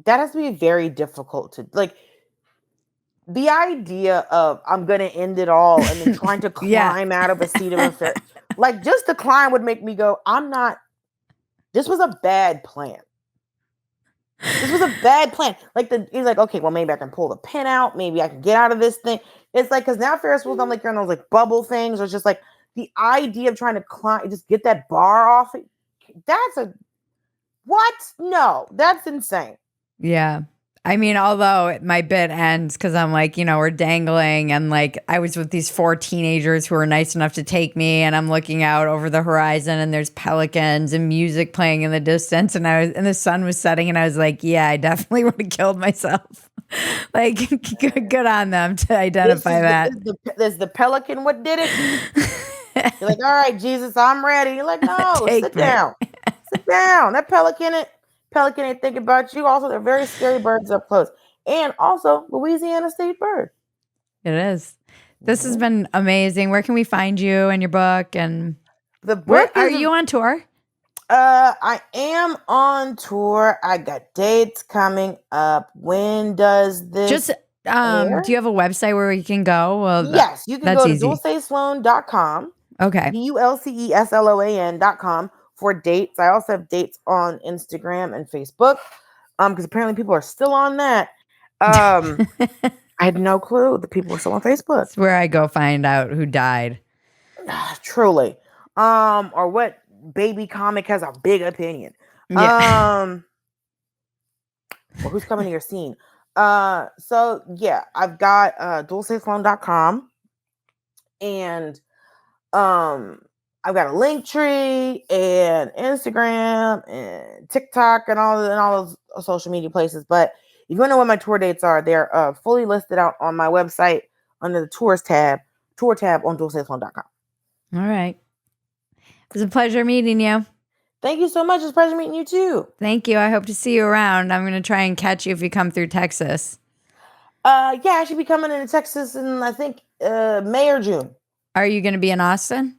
has to be very difficult to like. The idea of I'm gonna end it all and then trying to climb out of a seat of a like just the climb would make me go, I'm not. This was a bad plan. This was a bad plan. Like he's like, okay, well maybe I can pull the pin out. Maybe I can get out of this thing. It's like because now Ferris wheels, I'm like you're on those like bubble things, or it's just like the idea of trying to climb, just get that bar off. That's a what? No, that's insane. Yeah. I mean, although my bit ends because I'm like, we're dangling and like I was with these 4 teenagers who were nice enough to take me and I'm looking out over the horizon and there's pelicans and music playing in the distance and the sun was setting and I was like, yeah, I definitely would have killed myself. Like, good on them to identify that. There's the pelican. What did it? You're like, all right, Jesus, I'm ready. You're like, no, sit down. Sit down. That pelican ain't thinking about you. Also, they're very scary birds up close. And also, Louisiana state bird. It is. This has been amazing. Where can we find you and your book? And the book are you on tour? I am on tour. I got dates coming up. When does this air? Do you have a website where we can go? Well, yes, you can go to dulcesloan.com. Okay. DULCESLOAN.com for dates. I also have dates on Instagram and Facebook. Because apparently people are still on that. I had no clue that people were still on Facebook. That's where I go find out who died. Truly. Or what baby comic has a big opinion. Yeah. Or who's coming to your scene. So yeah, I've got dulcesloan.com and I've got a link tree and Instagram and TikTok and all those social media places. But if you want to know what my tour dates are, they're fully listed out on my website under the tour tab on dulcesloan.com. All right. It was a pleasure meeting you. Thank you so much. It's a pleasure meeting you too. Thank you. I hope to see you around. I'm going to try and catch you if you come through Texas. Yeah, I should be coming into Texas in, I think, May or June. Are you going to be in Austin?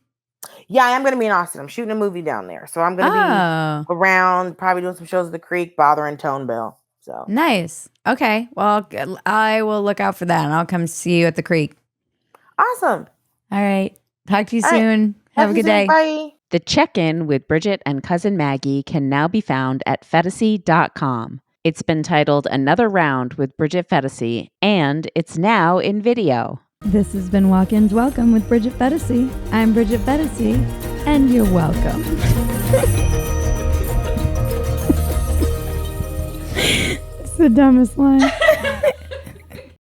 Yeah, I am going to be in Austin. I'm shooting a movie down there. So I'm going to be around, probably doing some shows at the Creek, bothering Tone Bell. So nice. Okay. Well, I will look out for that and I'll come see you at the Creek. Awesome. All right. Talk to you soon. Have a good day. Bye. The check-in with Bridget and Cousin Maggie can now be found at Phetasy.com. It's been titled Another Round with Bridget Phetasy, and it's now in video. This has been Walk-Ins Welcome with Bridget Phetasy. I'm Bridget Phetasy, and you're welcome. It's the dumbest line.